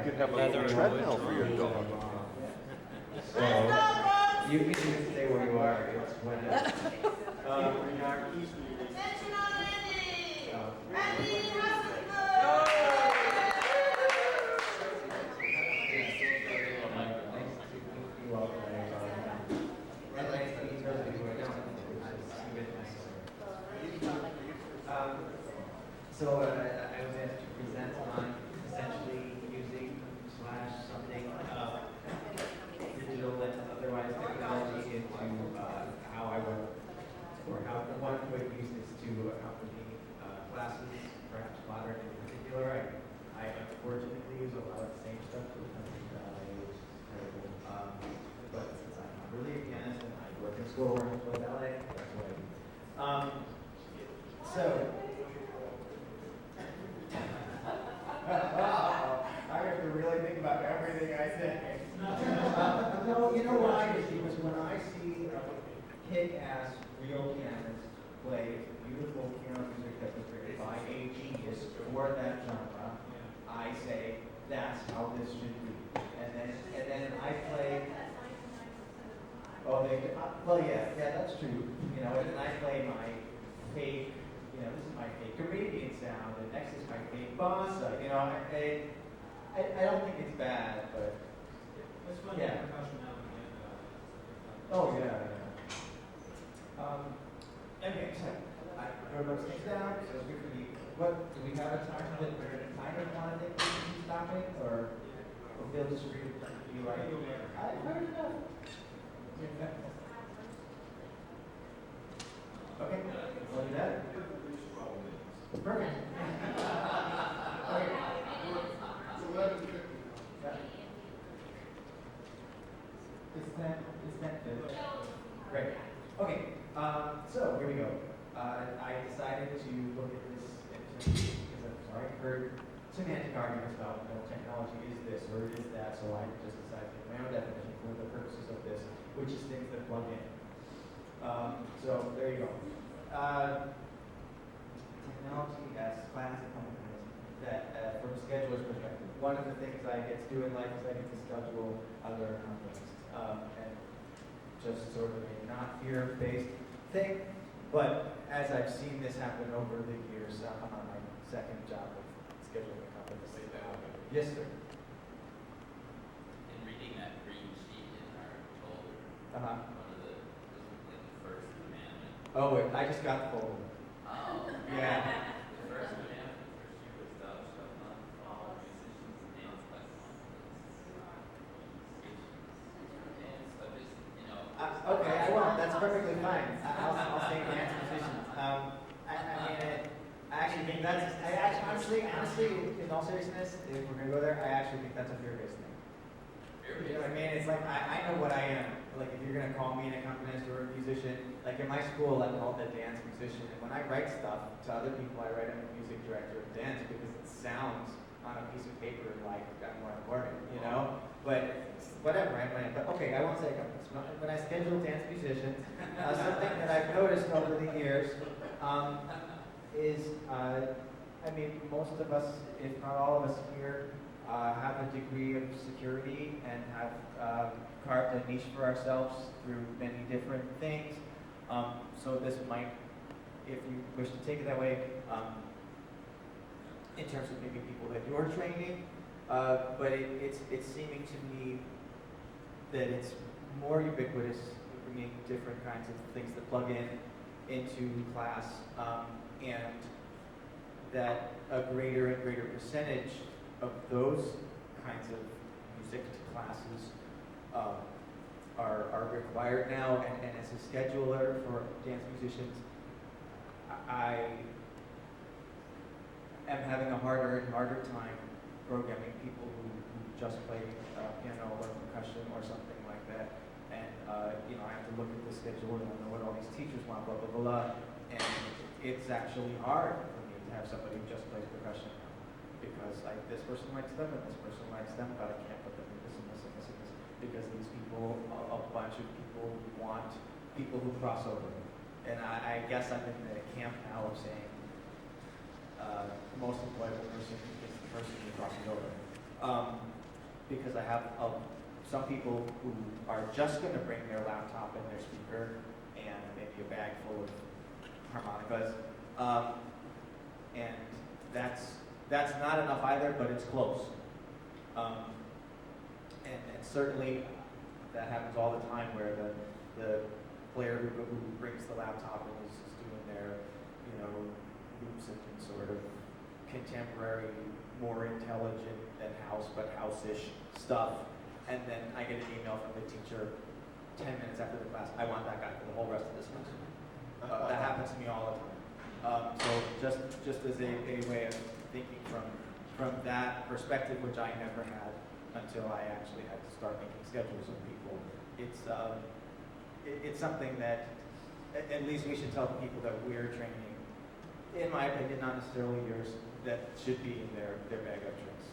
could have a little treadmill for your dog. So you can even stay where you are. It's when Attention on Randy! Randy So I was asked to present on essentially using slash something digital and otherwise technology into how I would, or how one would use this to accompany classes, perhaps modern in particular. I unfortunately use a lot of the same stuff to accompany ballet, which is terrible. But since I'm not really a pianist and I work in school where I play ballet, that's what I do. So. I have to really think about everything I say. No, you know why? Is because when I see kick-ass real pianists play beautiful piano music that was created by a genius for that genre, I say that's how this should be. And then I play. Oh, well, yeah, that's true. You know, and then I play my fake. You know, this is my fake Arabian sound, and next is my fake bossa. You know, I don't think it's bad, but It's fun yeah. to percussion now and again. Oh yeah. Anyway, so I wrote those things down. So it's good for me. What do we have a time that we're going to kind of want to take this topic, or they'll just read it? You like? I've heard enough. Okay, we'll do that. Perfect. It's 10:50. Great. Okay, so here we go. I decided to look at this because I heard semantic arguments about technology is this or it is that, so I just decided to make my own definition for the purposes of this, which is things that plug in. So there you go. Technology as class accompaniment that from a scheduler's perspective. One of the things I get to do in life is I get to schedule other accompaniments. And just sort of a not fear-based thing. But as I've seen this happen over the years, I'm on my second job of scheduling accompaniments. Yes, sir. In reading that green sheet in our folder, one of the, this was like the first commandment. Oh, wait, I just got the folder. Oh. Yeah. The first commandment for you was thou shalt not follow musicians and dance by and so just, you know. Okay, I won't. That's perfectly fine. I'll say dance musicians. I actually think that's, honestly, in all seriousness, if we're going to go there, I actually think that's a fear-based thing. You know what I mean? It's like, I know what I am. Like, if you're going to call me an accompanist or a musician, like in my school, I'm called a dance musician. And when I write stuff to other people, I write I'm a music director of dance because it sounds on a piece of paper like I'm more important, you know? But whatever, but okay, I won't say accompanist. When I schedule dance musicians, something that I've noticed over the years is, I mean, most of us, if not all of us here, have a degree of security and have carved a niche for ourselves through many different things. So this might, if you wish to take it that way, in terms of maybe people that you're training, but it's seeming to me that it's more ubiquitous, bringing different kinds of things that plug into class, and that a greater and greater percentage of those kinds of music classes are required now, and as a scheduler for dance musicians, I am having a harder and harder time programming people who just play piano or percussion or something like that. And you know, I have to look at the schedule and I know what all these teachers want, blah blah blah. And it's actually hard for me to have somebody who just plays percussion because this person likes them and this person likes them, but I can't put them in this and this and this and this because these people, a bunch of people want people who cross over. And I guess I'm in the camp now of saying the most employable person is the person who crosses over. because I have some people who are just going to bring their laptop and their speaker and maybe a bag full of harmonicas, and that's not enough either, but it's close. And certainly that happens all the time where the player who brings the laptop and is doing their, loops and sort of contemporary, more intelligent than house, but house-ish stuff. And then I get an email from the teacher 10 minutes after the class, I want that guy for the whole rest of this semester. That happens to me all the time. So just as a way of thinking from that perspective, which I never had until I actually had to start making schedules of people, it's something that at least we should tell the people that we're training, in my opinion, not necessarily yours, that should be in their bag of tricks.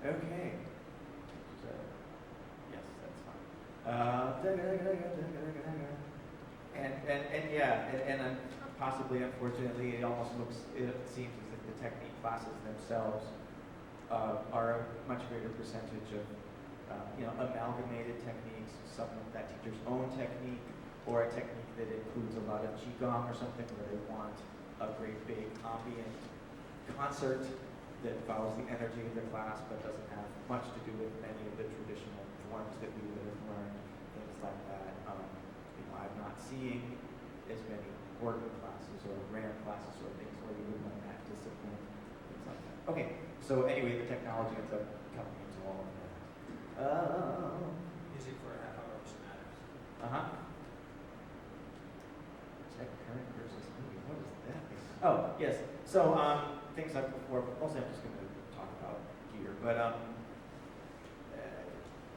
Okay. So, yes, that's fine. And possibly, unfortunately, it seems as if the technique classes themselves are a much greater percentage of, amalgamated techniques, some of that teacher's own technique, or a technique that includes a lot of qigong or something where they want a great big ambient concert that follows the energy of the class but doesn't have much to do with many of the traditional forms that we would have learned, things like that. I'm not seeing as many organ classes or RAM classes or things where you would learn that discipline, things like that. Okay, so anyway, the technology ends up coming into all of that. Music for a half hour which matters. Check current versus movie. What is that? Oh, yes. So things like before, mostly I'm just going to talk about gear, but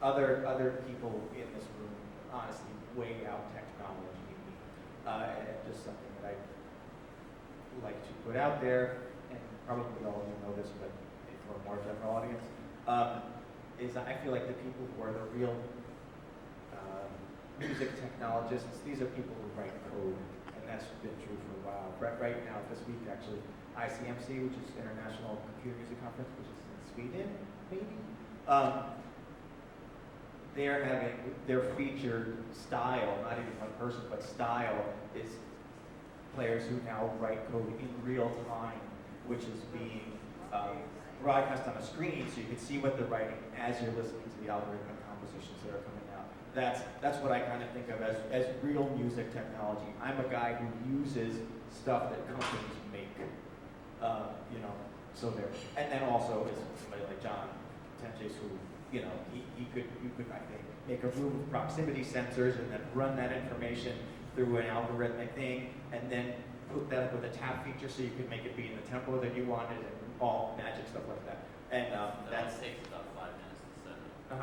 other people in this room honestly way out technology. And just something that I like to put out there, and probably all of you know this, but for a more general audience, is I feel like the people who are the real music technologists, these are people who write code, and that's been true for a while. Right now, this week actually, ICMC, which is International Computer Music Conference, which is in Sweden, maybe, they're having their featured style, not even one person, but style, is players who now write code in real time, which is being broadcast on a screen so you can see what they're writing as you're listening to the algorithmic compositions that are coming out. That's what I kind of think of as real music technology. I'm a guy who uses stuff that companies make, so there. And then also is somebody like John Tenches who, you could I think make a room of proximity sensors and then run that information through an algorithmic thing, and then put that with a tap feature so you could make it be in the tempo that you wanted and all magic stuff like that. And That takes about 5 minutes to set up.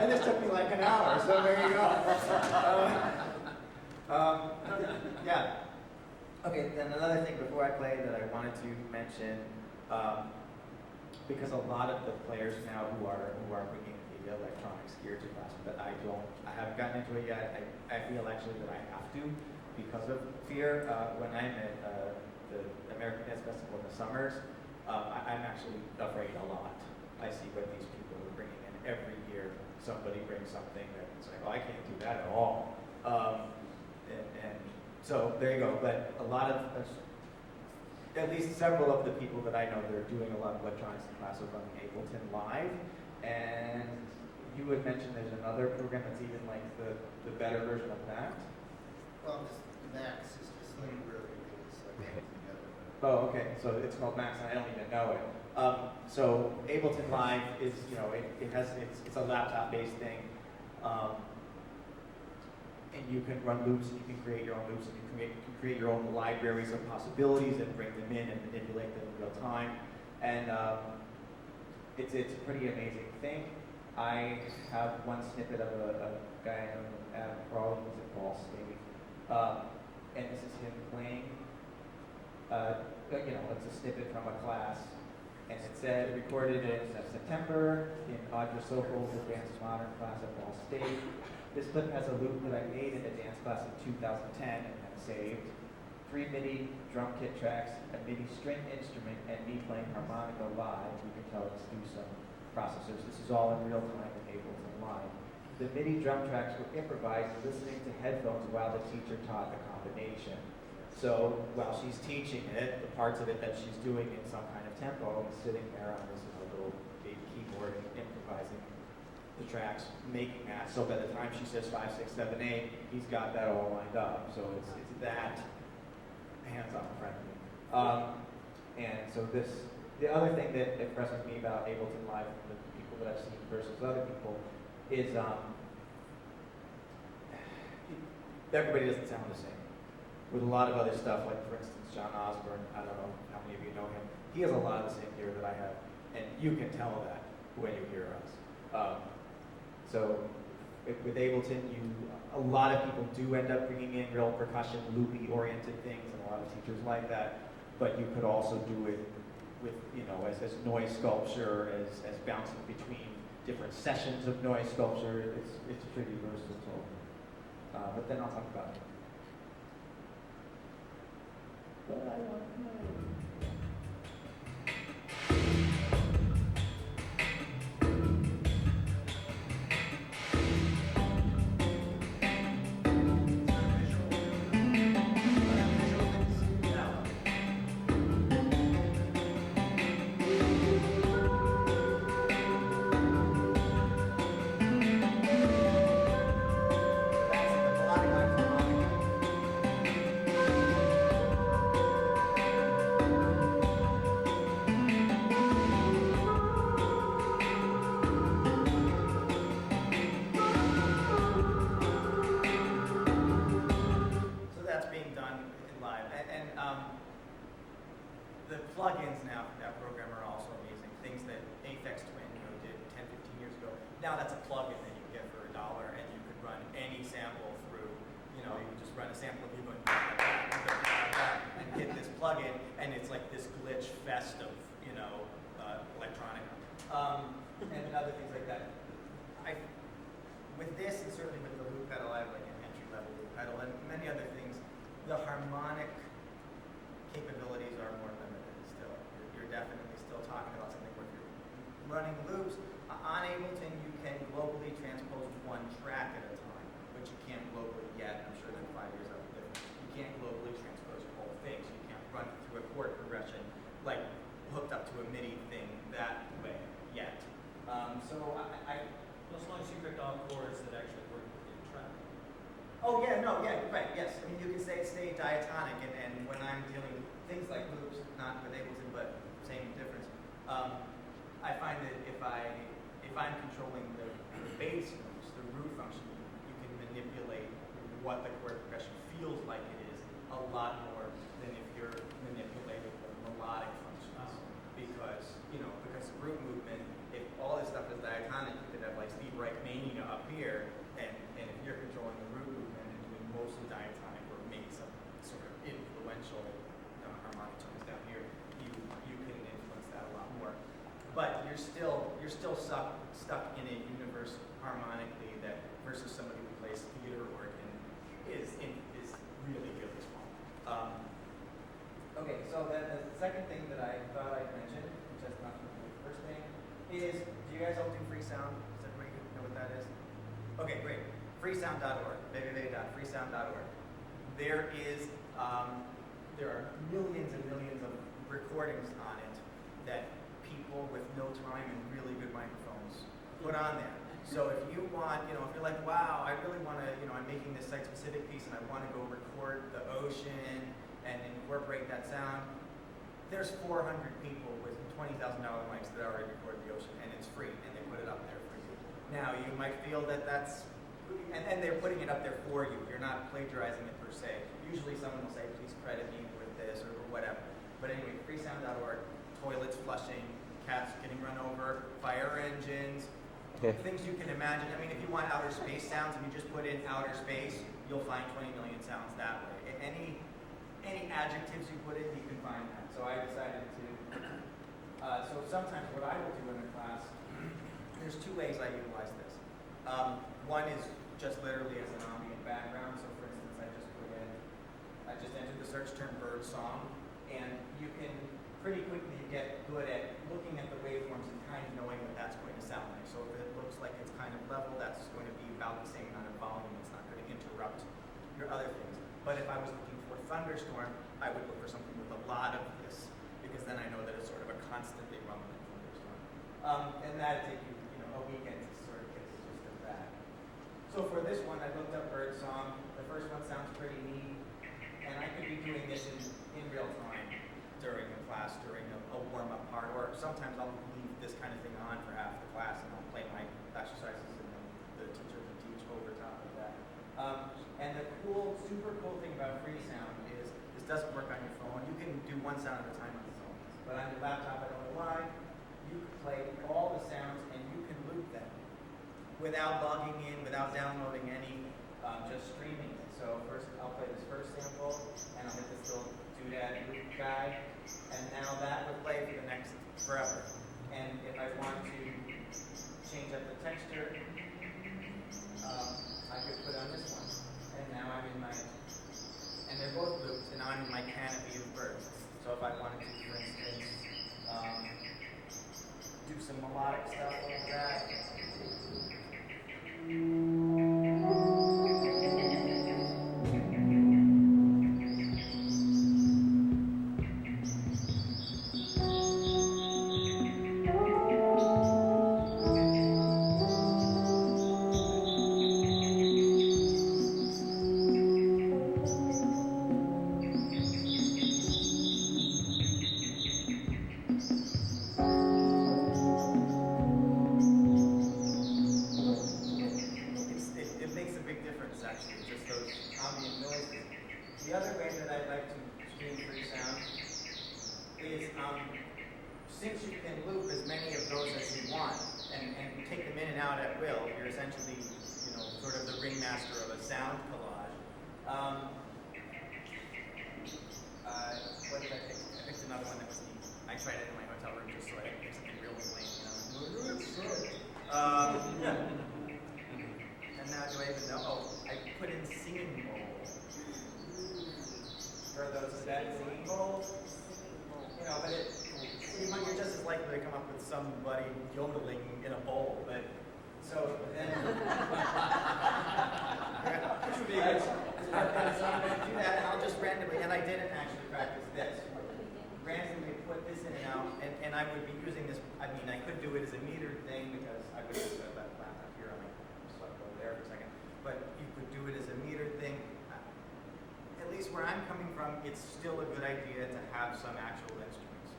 And this took me like an hour, so there you go. Yeah. Okay, then another thing before I play that I wanted to mention, because a lot of the players now who are bringing the electronics gear to class, but I haven't gotten into it yet. I feel actually that I have to because of fear. When I'm at the American Dance Festival in the summers, I'm actually afraid a lot. I see what these people are bringing in every year. Somebody brings something that's like, oh, I can't do that at all. And so there you go. But a lot of, at least several of the people that I know that are doing a lot of electronics in class are running Ableton Live. And you had mentioned there's another program that's even like the better version of that. Well, Max is just like really good. It's like together. Oh, okay. So it's called Max, and I don't even know it. So Ableton Live is, it's a laptop-based thing, and you can run loops, and you can create your own loops, and you can create your own libraries of possibilities and bring them in and manipulate them in real time. And it's a pretty amazing thing. I have one snippet of a guy named Adam Kroll, who's at Ball State, and this is him playing. It's a snippet from a class, and it said recorded in September in Audra Sokol's Advanced Modern class at Ball State. This clip has a loop that I made in a dance class in 2010 and then saved 3 MIDI drum kit tracks, a MIDI string instrument, and me playing harmonica live. You can tell us through some processors. This is all in real time in Ableton Live. The MIDI drum tracks were improvised listening to headphones while the teacher taught the combination. So while she's teaching it, the parts of it that she's doing in some kind of tempo, he's sitting there on this little big keyboard and improvising the tracks, making that. So by the time she says 5, 6, 7, 8, he's got that all lined up. So it's that hands-on friendly. And so the other thing that impresses me about Ableton Live from the people that I've seen versus other people is everybody doesn't sound the same. With a lot of other stuff, like for instance, John Osborne, I don't know how many of you know him, he has a lot of the same gear that I have, and you can tell that when you hear us. So with Ableton, a lot of people do end up bringing in real percussion, loopy-oriented things, and a lot of teachers like that. But you could also do it with, as noise sculpture, as bouncing between different sessions of noise sculpture. It's pretty versatile. But then I'll talk about it. But I want to know. The plugins now for that program are also amazing. Things that Aphex Twin did 10, 15 years ago. Now that's a plugin that you get for $1, and you could run any sample through. You can just run a sample of you going and hit this plugin, and it's like this glitch fest of electronica and other things like that. With this, and certainly with the loop pedal, I have like an entry-level loop pedal, and many other things. The harmonic capabilities are more limited still. You're definitely still talking about something where you're running loops. On Ableton, you can globally transpose one track at a time, which you can't globally yet. I'm sure that 5 years out there, you can't globally transpose your whole thing, so you can't run it through a chord progression, like hooked up to a MIDI thing that way yet. So Well, as long as you picked all chords that actually work in track. Oh yeah, no, yeah, right, yes. I mean, you can say stay diatonic, and when I'm dealing with things like loops, not with Ableton, but same difference. I find that if I'm controlling the bass loops, the root function, you can manipulate what the chord progression feels like it is a lot more than if you're manipulating the melodic functions. Because the root movement, if all this stuff is diatonic, you could have like Steve Reich Mania up here, and if you're controlling the root movement and doing mostly diatonic or maybe some sort of influential harmonic tones down here, you can influence that a lot more. But you're still stuck in a universe harmonically that versus somebody who plays theater organ is really really small. Okay, so then the second thing that I thought I'd mention, which has nothing to do with the first thing, is do you guys all do Freesound? Does everybody know what that is? Okay, great. Freesound.org, www.freesound.org. There are millions and millions of recordings on it that people with no time and really good microphones put on there. So if you want, if you're like, wow, I really want to, I'm making this site-specific piece and I want to go record the ocean and incorporate that sound, there's 400 people with $20,000 mics that already record the ocean, and it's free, and they put it up there for you. Now, you might feel that that's, and they're putting it up there for you. You're not plagiarizing it per se. Usually someone will say, please credit me with this or whatever. But anyway, freesound.org, toilets flushing, cats getting run over, fire engines, things you can imagine. I mean, if you want outer space sounds, if you just put in outer space, you'll find 20 million sounds that way. Any adjectives you put in, you can find that. So I decided to, so sometimes what I will do in a class, there's two ways I utilize this. One is just literally as an ambient background. So for instance, I just enter the search term bird song, and you can pretty quickly get good at looking at the waveforms and kind of knowing what that's going to sound like. So if it looks like it's kind of level, that's going to be about the same amount of volume. It's not going to interrupt your other things. But if I was looking for thunderstorm, I would look for something with a lot of this, because then I know that it's sort of a constantly rumbling thunderstorm. And that'd take you, a weekend to sort of get the gist of that. So for this one, I looked up bird song. The first one sounds pretty neat, and I could be doing this in real time during the class, during a warm-up part, or sometimes I'll leave this kind of thing on for half the class, and I'll play my exercises, and then the teacher can teach over top of that. And the super cool thing about Freesound is this doesn't work on your phone. You can do one sound at a time on the phone, but on your laptop, I don't know why, you can play all the sounds and you can loop them without logging in, without downloading any, just streaming it. So first, I'll play this first sample, and I'll hit this little doodad loop guy, and now that will play for the next forever. And if I want to change up the texture, I could put on this one, and now I'm in my, and they're both loops, and now I'm in my canopy of birds. So if I wanted to, for instance, do some melodic stuff like that. The other way that I like to stream Freesound is since you can loop as many of those as you want and take them in and out at will, you're essentially, sort of the ringmaster of a sound collage. What did I pick? I picked another one that was neat. I tried it in my hotel room just so I could pick something really lame, and now do I even know? Oh, I put in singing bowl. For those that singing bowl, but you're just as likely to come up with somebody yodeling in a bowl. But so then, which would be good. So I'm going to do that, and I'll just randomly, and I didn't actually practice this. Randomly put this in and out, and I would be using this. I mean, I could do it as a metered thing because I would just set that laptop here. I might swap over there for a second. But you could do it as a metered thing. At least where I'm coming from, it's still a good idea to have some actual instruments.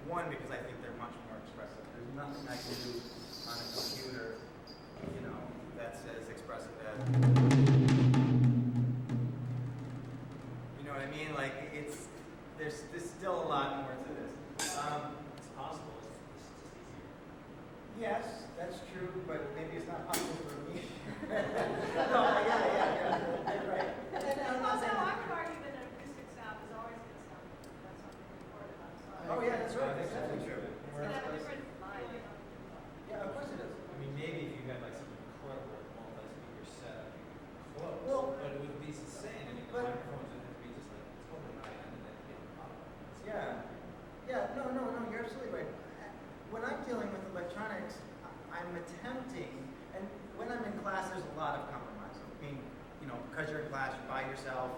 One, because I think they're much more expressive. There's nothing I can do on a computer, that's as expressive as, you know what I mean? Like, there's still a lot more to this. It's possible, it's just easier. Yes, that's true, but maybe it's not possible for me. No, yeah, you're right. I'm not Also, saying I that. would argue that an acoustic sound is always going to sound different. That's something we recorded on. So Oh, yeah, that's right. That's definitely true. it's going to have a different feeling. Yeah, of course it is. I mean, maybe if you had like some incredible multi-speaker setup, you could close, Well, but it would be insane. I mean, the but- microphones would have to be just like totally high end and then be on top of it. Yeah, no, you're absolutely right. When I'm dealing with electronics, I'm attempting, and when I'm in class, there's a lot of compromise. I mean, because you're in class, you're by yourself,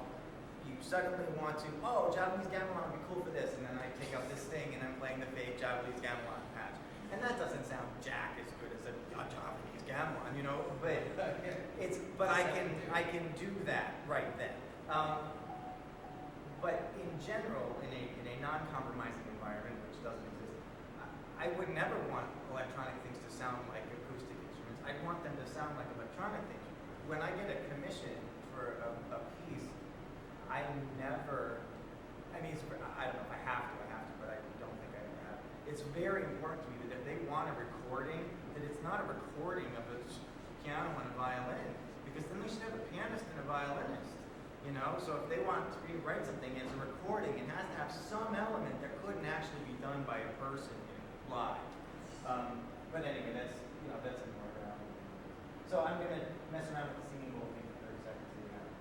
you suddenly want to, Japanese gamelan would be cool for this, and then I take out this thing and I'm playing the fake Japanese gamelan patch. And that doesn't sound jack as good as a Japanese gamelan, but I can do that right then. But in general, in a non-compromising environment, which doesn't exist, I would never want electronic things to sound like acoustic instruments. I'd want them to sound like electronic things. When I get a commission for a piece, I don't know if I have to, but I don't think I ever have. It's very important to me that if they want a recording, that it's not a recording of a piano and a violin, because then they should have a pianist and a violinist. So if they want to rewrite something as a recording, it has to have some element that couldn't actually be done by a person live. But anyway, that's a more. So I'm gonna mess around with the singing bowl thing for 30 seconds. See what happens.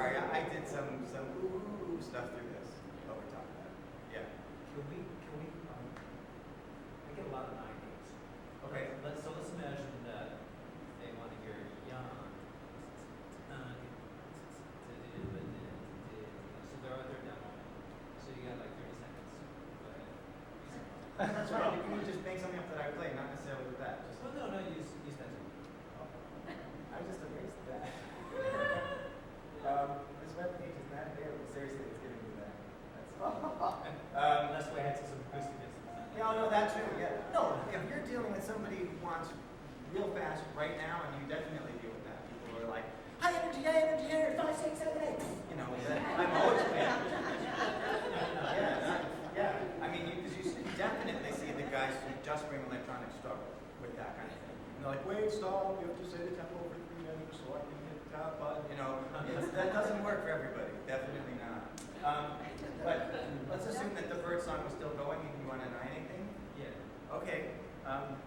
sorry, I did some ooh stuff through this over top of that. Yeah. Can we, I get a lot of 9 names. Okay. Let's imagine that they want to hear yawn. So they're out there demo. So you got like 30 seconds. Go ahead. That's right. You can just make something up that I play, not necessarily with that. Just Well, no, use that too. I just erased that. This web page is not there, but seriously, it's giving me that. That's why I had some acoustics. Yeah, no, that's true. Yeah. No, if you're dealing with somebody who wants real fast right now, and you definitely deal with that. People are like, high energy here, 5, 6, 7, 8. You know, I'm always playing. Yeah. I mean, you definitely see the guys who just bring electronics struggle with that kind of thing. And they're like, wait, stop, you have to say the tempo over 3 minutes so I can hit the top button. You know, that doesn't work for everybody. Definitely not. But let's assume that the bird song was still going and you want to know anything. Yeah. Okay. I don't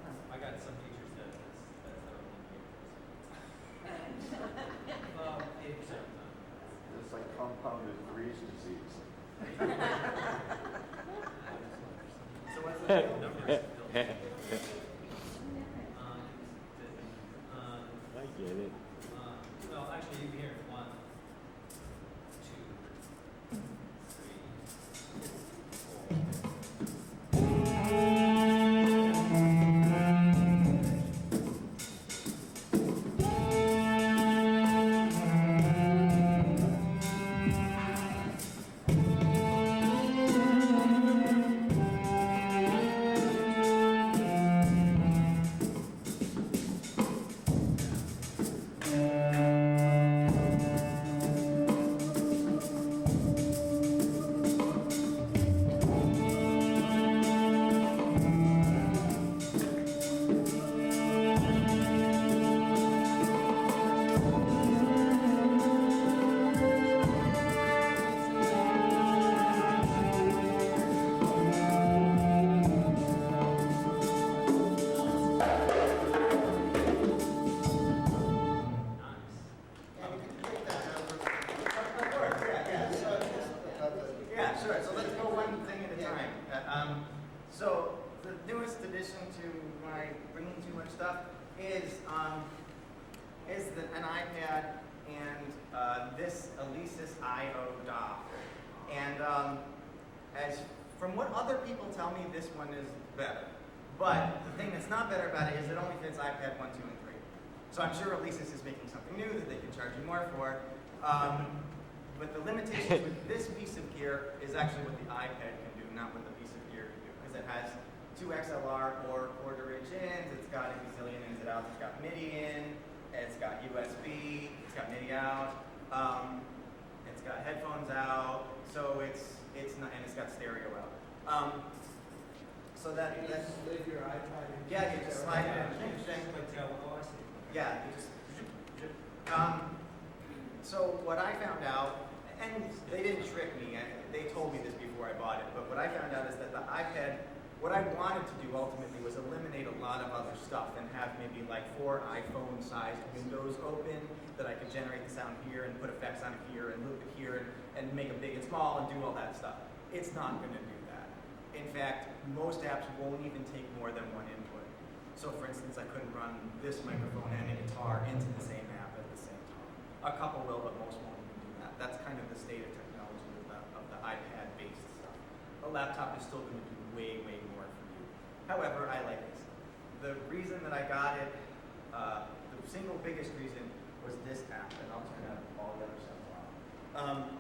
know. I got some features that's about 80% of the time. It's like compounded Graves' disease. So what's the deal? Numbers. I get it. Well, actually, you can hear 1, 2, 3, 4. Yeah, sure. So let's go one thing at a time. So the newest addition to my bringing too much stuff is an iPad and this Alesis IO dock. And as from what other people tell me, this one is better. But the thing that's not better about it is it only fits iPad 1, 2, and 3. So I'm sure Alesis is making something new that they can charge you more for. But the limitations with this piece of gear is actually what the iPad can do, not what the piece of gear can do. Because it has 2 XLR or quarter-inch ins, it's got a gazillion ins and outs, it's got MIDI in, it's got USB, it's got MIDI out, it's got headphones out, so it's not, and it's got stereo out. So that's leave your iPad in. yeah, you just slide it in. Yeah, you just. So what I found out, and they didn't trick me, they told me this before I bought it, but what I found out is that the iPad, what I wanted to do ultimately was eliminate a lot of other stuff and have maybe like 4 iPhone-sized windows open that I could generate the sound here and put effects on it here and loop it here and make it big and small and do all that stuff. It's not going to do that. In fact, most apps won't even take more than 1 input. So for instance, I couldn't run this microphone and a guitar into the same app at the same time. A couple will, but most won't even do that. That's kind of the state of technology of the iPad-based stuff. A laptop is still going to do way, way more for you. However, I like this. The reason that I got it, the single biggest reason was this app, and I'll turn out all the other stuff off.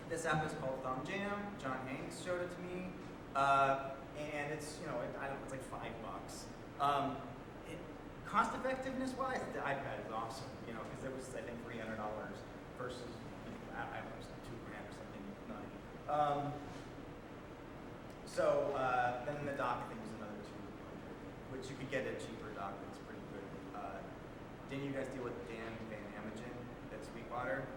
This app is called Thumb Jam. John Hanks showed it to me, and it's it's like $5. Cost effectiveness wise, the iPad is awesome. Because it was I think $300 versus I don't know, $2,000 or something nutty. Then the dock I think was another $200, which you could get a cheaper dock that's pretty good. Didn't you guys deal with Dan Van Hamagen at Sweetwater?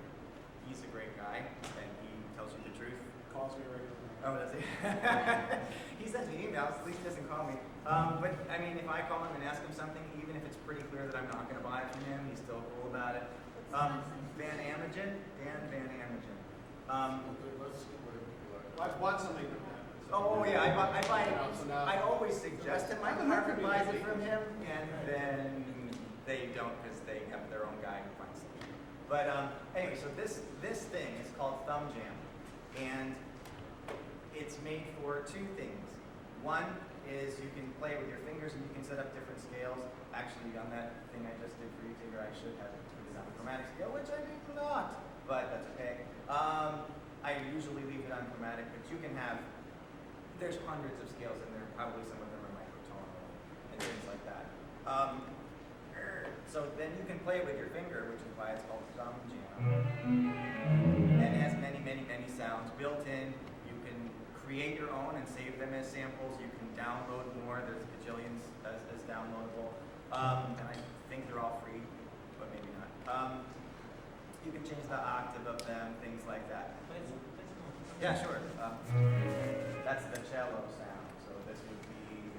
He's a great guy, and he tells you the truth. Calls me regularly. Oh, does he? He sends me emails, at least he doesn't call me. But, I mean, if I call him and ask him something, even if it's pretty clear that I'm not going to buy it from him, he's still cool about it. Van Amegen, Dan Van Amegen. I bought something from that. Oh, yeah, So now- I always suggest it. Michael Harford buys it from him, and then they don't because they have their own guy who finds it. But anyway, so this thing is called Thumb Jam, and it's made for two things. One is you can play with your fingers and you can set up different scales. Actually, on that thing I just did for you, Tigger, I should have put it on a chromatic scale, which I did not, but that's okay. I usually leave it on chromatic, but you can have, there's hundreds of scales in there, probably some of them are microtonal and things like that. So then you can play with your finger, which is why it's called Thumb Jam. And it has many, many, many sounds built in. You can create your own and save them as samples. You can download more. There's bajillions as downloadable. And I think they're all free, but maybe not. You can change the octave of them, things like that. Yeah, sure. That's the cello sound. So this would be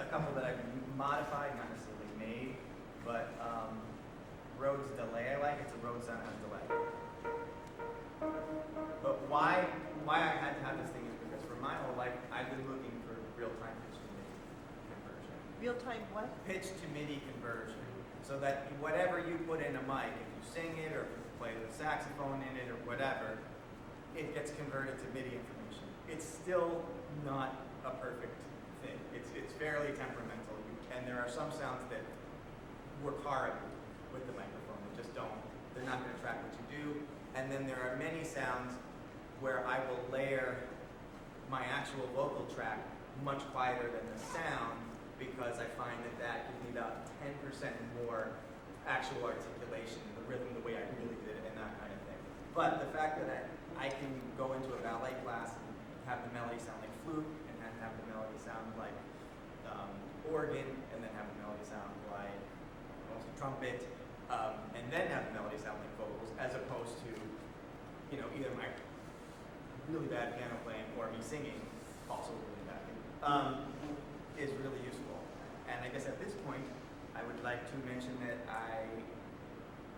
a couple that I've modified, not necessarily made, but Rhodes delay I like. It's a Rhodes sound has delay. But why I had to have this thing is because for my whole life I've been looking for real-time pitch to MIDI conversion. Real-time what? Pitch to MIDI conversion. So that whatever you put in a mic, if you sing it or if you play the saxophone in it or whatever, it gets converted to MIDI information. It's still not a perfect thing. It's fairly temperamental. And there are some sounds that work horribly with the microphone. They just don't, they're not going to track what you do. And then there are many sounds where I will layer my actual vocal track much quieter than the sound because I find that gives me about 10% more actual articulation, the rhythm, the way I really did it, and that kind of thing. But the fact that I can go into a ballet class and have the melody sound like flute, and then have the melody sound like organ, and then have the melody sound like mostly trumpet, and then have the melody sound like vocals, as opposed to, either my really bad piano playing or me singing, also really bad, is really useful. And I guess at this point, I would like to mention that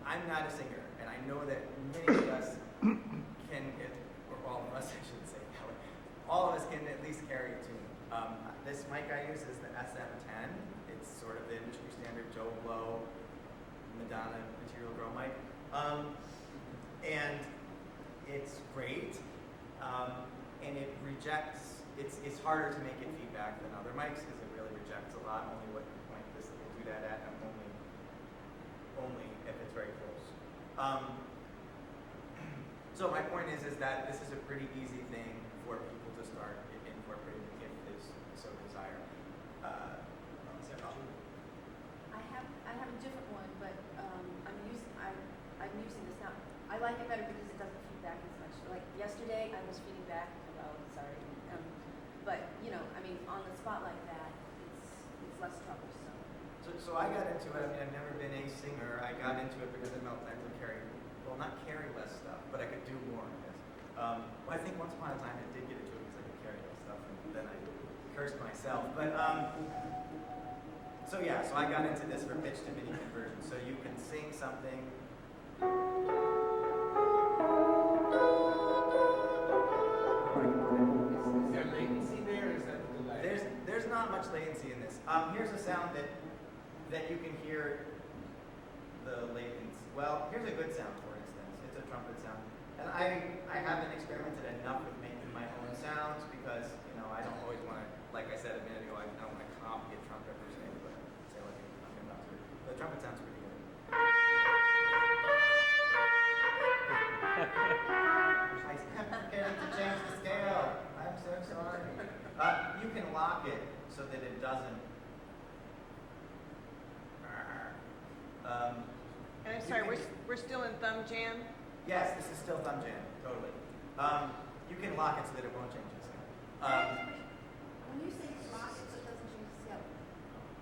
I'm not a singer, and I know that many of us can, or all of us, I shouldn't say that way, all of us can at least carry a tune. This mic I use is the SM10. It's sort of the industry standard Joe Blow, Madonna Material Grow mic. And it's great, and it rejects, it's harder to make it feedback than other mics because it really rejects a lot, only what point this will do that at, and only if it's very close. So my point is that this is a pretty easy thing for people to start incorporating if they so desire. I have a different one, but I'm using this now. I like it better because it doesn't feed back as much. Like yesterday, I was feeding back. Sorry, but on the spot like that, it's less troublesome. So I got into it. I've never been a singer. I got into it because I felt I could not carry less stuff, but I could do more of this. I think once upon a time I did get into it because I could carry less stuff, and then I cursed myself. But so I got into this for pitch to MIDI conversion. So you can sing something. Is there latency there, or is that delay? There's not much latency in this. Here's a sound that you can hear the latency. Well, here's a good sound, for instance. It's a trumpet sound. And I haven't experimented enough with making my own sounds because, I don't always want to, like I said a minute ago, I don't want to copy a trumpet per se, but say like I'm about to. The trumpet sounds pretty good. I kept forgetting to change the scale. I'm so sorry. You can lock it so that it doesn't. And I'm sorry, we're still in Thumb Jam? Yes, this is still Thumb Jam, totally. You can lock it so that it won't change the scale. When you say lock it so it doesn't change the scale,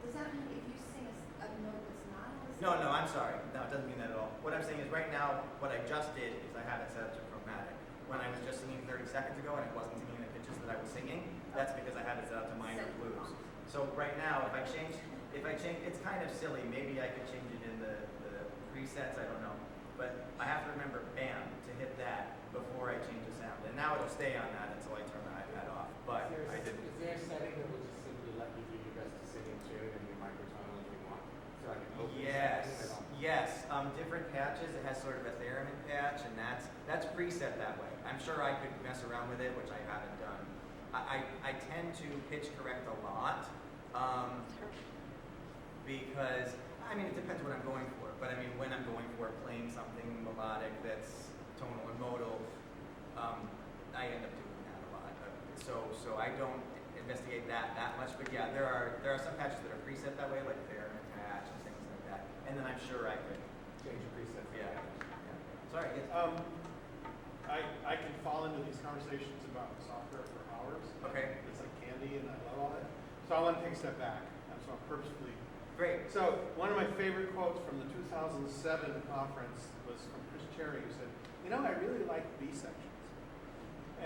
does that mean if you sing a note that's not on the scale? No, I'm sorry. No, it doesn't mean that at all. What I'm saying is right now, what I just did is I had it set up to chromatic. When I was just singing 30 seconds ago and it wasn't singing the pitches that I was singing, that's because I had it set up to minor blues. So right now, if I change, it's kind of silly. Maybe I could change it in the preset presets, I don't know. But I have to remember, bam, to hit that before I change the sound. And now it'll stay on that until I turn the iPad off. But I didn't. Is there a setting that will just simply let you do your best to sing in tune and your microtonal if you want? So I can open Yes, the setting? yes. Different patches. It has sort of a theremin patch, and that's preset that way. I'm sure I could mess around with it, which I haven't done. I tend to pitch correct a lot because I mean it depends what I'm going for. But I mean when I'm going for playing something melodic that's tonal and modal, I end up doing that a lot. So I don't investigate that much. But yeah, there are some patches that are preset that way, like theremin patch and things like that. And then I'm sure I could. Change your presets. Yeah. Sorry. Yes. I can fall into these conversations about software for hours. Okay. It's like candy, and I love all that. So I want to take a step back. So I'm purposefully. Great. So one of my favorite quotes from the 2007 conference was from Chris Cherry, who said, "You know, I really like B sections."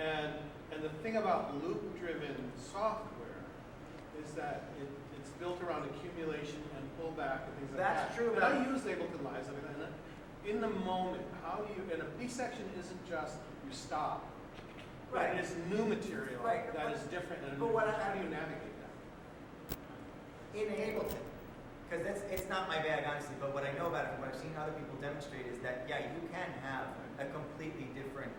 And the thing about loop-driven software is that it's built around accumulation and pullback and things like that. That's true. And I use Ableton Live, and in the moment, and a B section isn't just you stop. Right. It is new material Right. that is different and But what how do you navigate that? In Ableton, because it's not my bag honestly, but what I know about it from what I've seen other people demonstrate is that yeah, you can have a completely different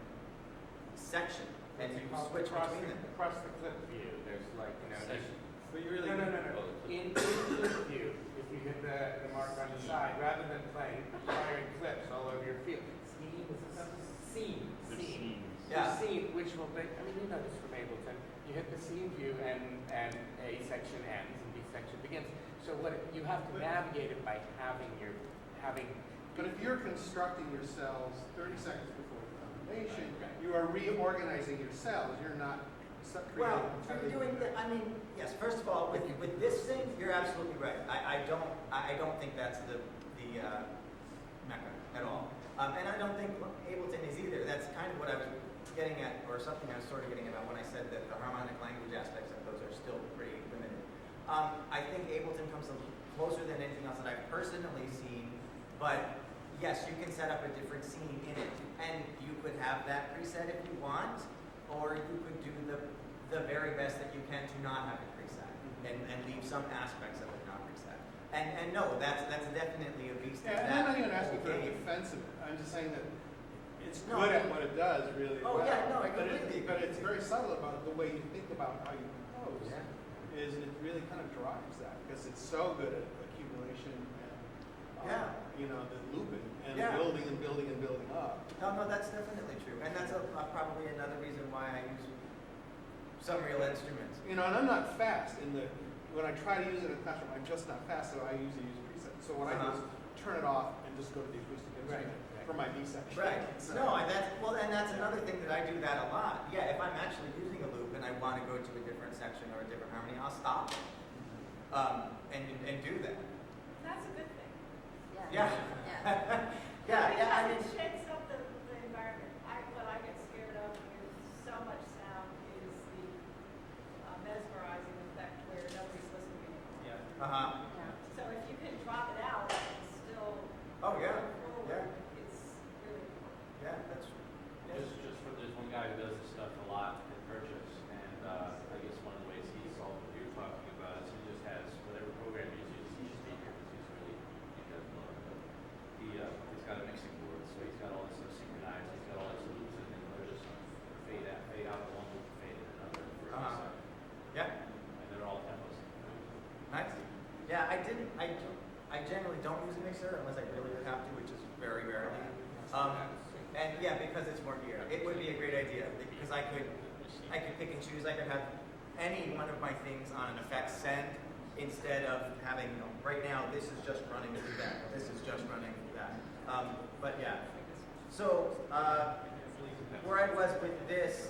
section and you switch between them. Across the clip view, there's like, Section. But you really no. Oh, In clip view, if you hit the mark on the side, rather than firing clips all over your field, scene. Yeah. Scene, which will be, I mean, you know this from Ableton. You hit the scene view and A section ends and B section begins. So you have to navigate it by having. But if you're constructing your cells 30 seconds before the combination, Right. you are reorganizing your cells. You're not creating. Well, you're doing I mean, yes. First of all, with this thing, you're absolutely right. I don't think that's the mecca at all, and I don't think Ableton is either. That's kind of what I was getting at, or something I was sort of getting about when I said that the harmonic language aspects of those are still pretty limited. I think Ableton comes a little closer than anything else that I've personally seen, but yes, you can set up a different scene in it, and you could have that preset if you want, or you could do the very best that you can to not have it preset, and leave some aspects of it not preset. And no, that's definitely a beast. Yeah, and I'm not even asking for a defense of it. I'm just saying that it's good at what it does really Oh, well. yeah, no, I but completely but agree. it's very subtle about the way you think about how you compose. Yeah. Is it really kind of drives that because it's so good at accumulation and the looping and building and building and building up. No, that's definitely true, and that's probably another reason why I use some real instruments. And I'm not fast when I try to use it in the classroom, I'm just not fast, so I usually use presets. So what I do is turn it off and just go to the acoustic instrument for my B section. Right. So, No, and that's another thing that I do that a lot. Yeah, if I'm actually using a loop and I want to go to a different section or a different harmony, I'll stop and do that. That's a good thing. Yeah. Because I mean, it shakes up the environment. What I get scared of with so much sound is the mesmerizing effect where nobody's listening anymore. uh-huh. So if you can drop it out and still Oh, yeah. move forward, Yeah. it's really important. Yeah, that's There's one guy who does this stuff a lot in Purchase, and I guess one of the ways he solved what you're talking about is he just has whatever program he's using, he should be here because he does love it. But he's got a mixing board, so he's got all this stuff synchronized, he's got all these loops, and then they'll just fade out one loop, fade in another for every second. yeah. And they're all tempos. Nice. Yeah, I generally don't use a mixer unless I really have to, which is very rarely. And yeah, because it's more gear. It would be a great idea because I could pick and choose. I could have any one of my things on an effects send instead of having, right now this is just running through that. This is just running through that. But yeah. So where I was with this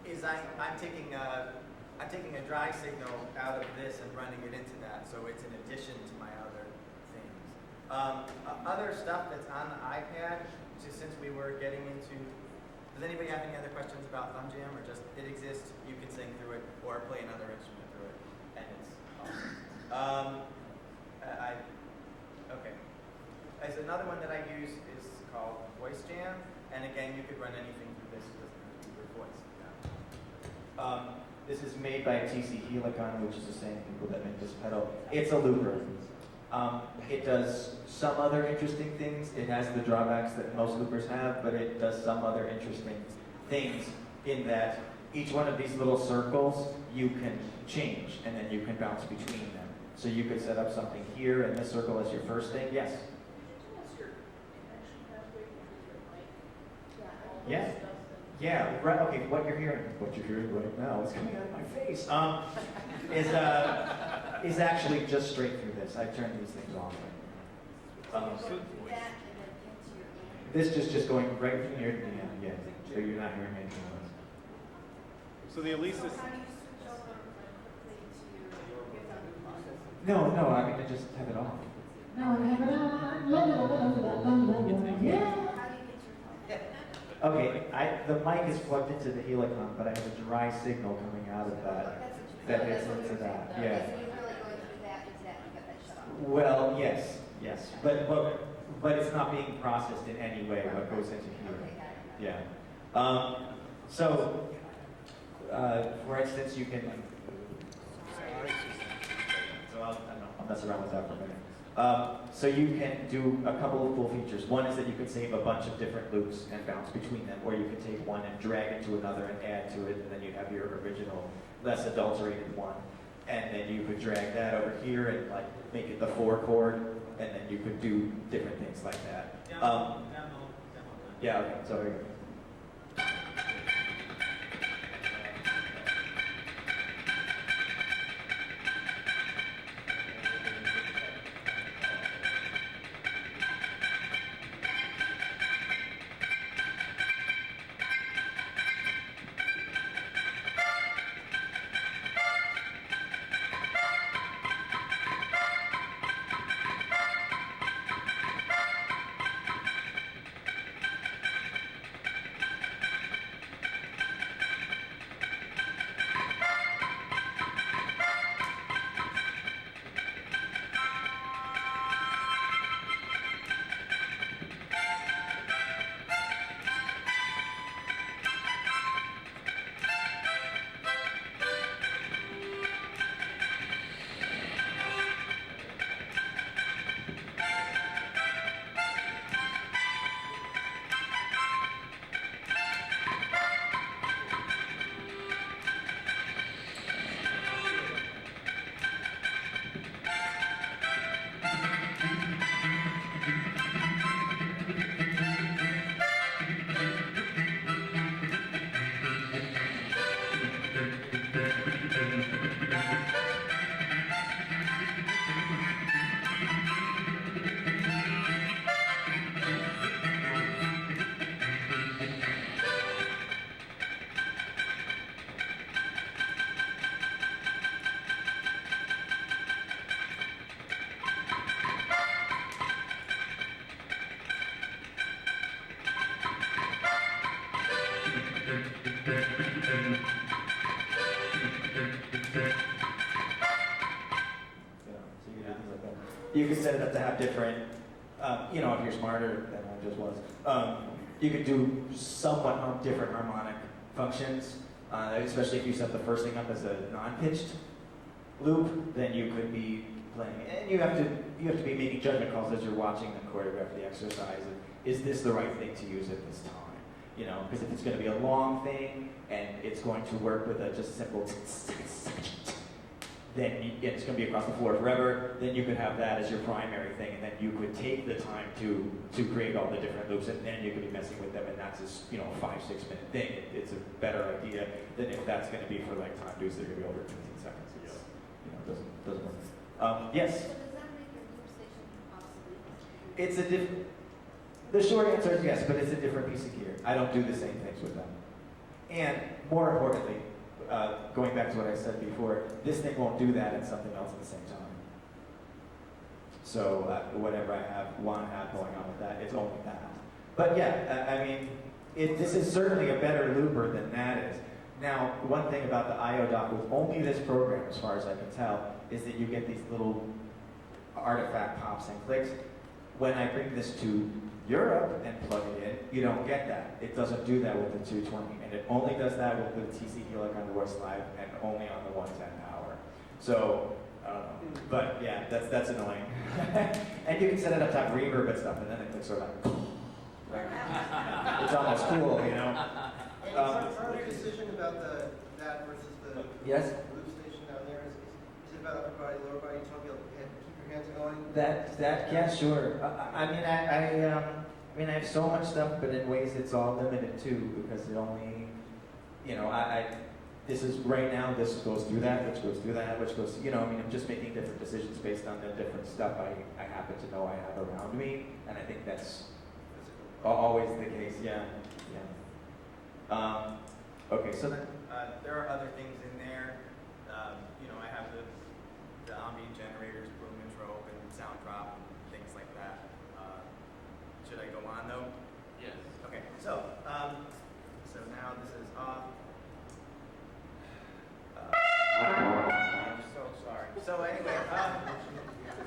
is I'm taking a dry signal out of this and running it into that, so it's in addition to my other things. Other stuff that's on the iPad, just since we were getting into, does anybody have any other questions about Thumb Jam, or just it exists, you can sing through it, or play another instrument through it, and it's awesome. Okay. as another one that I use is called Voice Jam, and again, you could run anything through this. It doesn't have to be your voice. This is made by TC Helicon, which is the same people that make this pedal. It's a looper. It does some other interesting things. It has the drawbacks that most loopers have, but it does some other interesting things in that each one of these little circles you can change, and then you can bounce between them. So you could set up something here in this circle as your first thing. Yes? Yeah. Yeah, right. Okay, what you're hearing right now is coming out of my face. Is actually just straight through this. I turn these things off. This just going right from here to the end. Yeah, so you're not hearing anything else. So the Alesis. No, I mean I just have it off. Okay, the mic is plugged into the Helicon, but I have a dry signal coming out of that hits into that. Yeah. Well, yes, but it's not being processed in any way. What goes into here? Yeah. So, for instance, you can. So I'll mess around with that for a minute. So you can do a couple of cool features. One is that you can save a bunch of different loops and bounce between them, or you can take one and drag it to another and add to it, and then you have your original, less adulterated one. And then you could drag that over here and like make it the 4 chord, and then you could do different things like that. Yeah, okay, so here we go. You can set it up to have different, if you're smarter than I just was, you could do somewhat different harmonic functions, especially if you set the first thing up as a non-pitched loop, then you could be playing, and you have to be making judgment calls as you're watching them choreograph the exercise. Is this the right thing to use at this time? Because if it's going to be a long thing and it's going to work with a just simple then it's going to be across the floor forever, then you could have that as your primary thing, and then you could take the time to create all the different loops, and then you could be messing with them, and that's a 5-6 minute thing. It's a better idea than if that's going to be for like time dues that are going to be over 15 seconds. Doesn't work. Yes? So does that make your loop station obsolete? It's a different. The short answer is yes, but it's a different piece of gear. I don't do the same things with them. And more importantly, going back to what I said before, this thing won't do that and something else at the same time. So whatever I want to have going on with that, it's only that. But yeah, this is certainly a better looper than that is. Now, one thing about the I/O dock with only this program, as far as I can tell, is that you get these little artifact pops and clicks. when I bring this to Europe and plug it in, you don't get that. It doesn't do that with the 220, and it only does that with the TC Helicon Voice Live and only on the 110 power. So, but yeah, that's annoying. And you can set it up top reverb and stuff, and then it's sort of like, it's almost cool, you know? Any further decision about that versus the Yes? loop station down there? Is it about upper body, lower body? You want to be able to keep your hands going? Yeah, sure. I mean, I have so much stuff, but in ways it's all limited too, because it only, you know, this is right now, this goes through that, which goes through that, which goes, you know, I mean, I'm just making different decisions based on the different stuff I happen to know I have around me, and I think that's always the case, yeah. Okay, so then, there are other things in there. You know, I have the ambient generators, boom and trope, and sound drop, and things like that. Should I go on though? Yes. Okay, so now this is off. I'm so sorry. So anyway,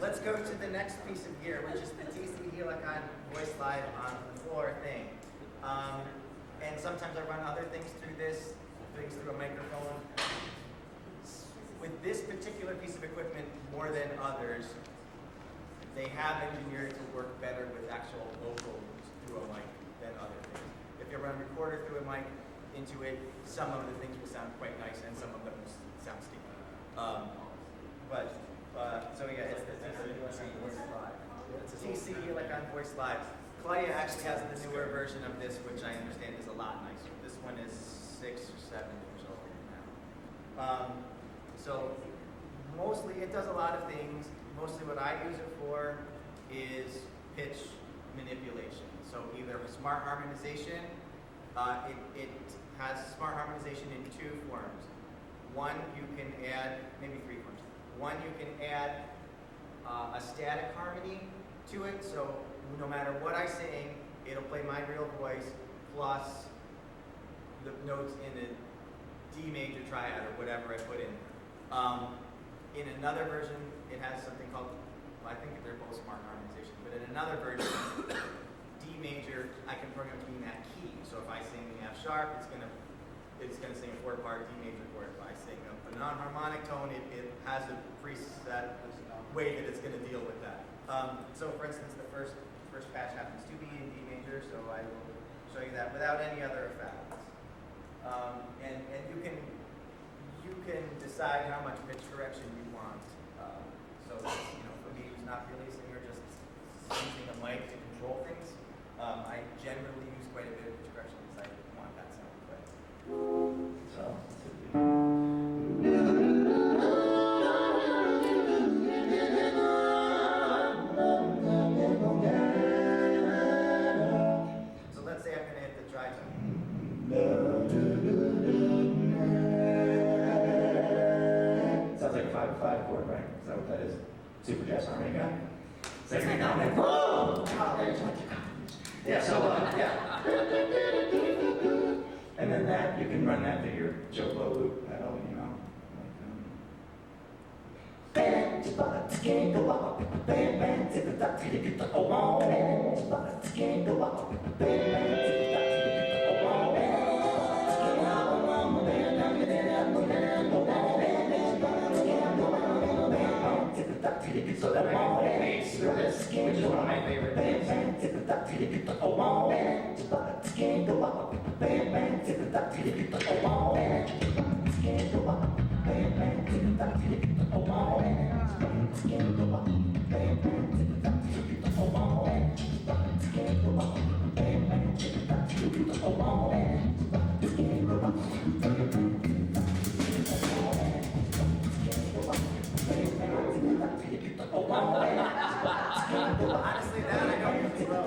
let's go to the next piece of gear, which is the TC Helicon Voice Live on the floor thing. And sometimes I run other things through this, things through a microphone. With this particular piece of equipment, more than others, they have engineered to work better with actual vocals through a mic than other things. If you run a recorder through a mic into it, some of the things will sound quite nice and some of them will sound steamy. So yeah, it's the TC Helicon Voice Live. Claudia actually has the newer version of this, which I understand is a lot nicer. This one is 6 or 7 years old now. So mostly it does a lot of things. Mostly what I use it for is pitch manipulation. So either smart harmonization, it has smart harmonization in 2 forms. One, you can add, maybe 3 forms. One, you can add a static harmony to it, so no matter what I sing, it'll play my real voice plus the notes in the D major triad or whatever I put in. In another version, it has something called, well, I think they're both smart harmonization, but in another version, D major, I can program to be in that key. So if I sing the F sharp, it's gonna sing a 4-part D major chord. If I sing a non-harmonic tone, it has a preset way that it's gonna deal with that. So for instance, the first patch happens to be in D major, so I will show you that without any other effects. And you can decide how much pitch correction you want. So you know, for me who's not really a singer, just using a mic to control things, I generally use quite a bit of pitch correction because I want that sound to play. So let's say I'm going to hit the dry tone. Sounds like a 5-5 chord, right? Is that what that is? Super jazz harmony guy? Sing it out like, whoa! Yeah, so, yeah. And then that, you can run that to your Joe Blow loop pedal, you know. So then I can play bass through this, which is one of my favorite things. Honestly, that I don't use well.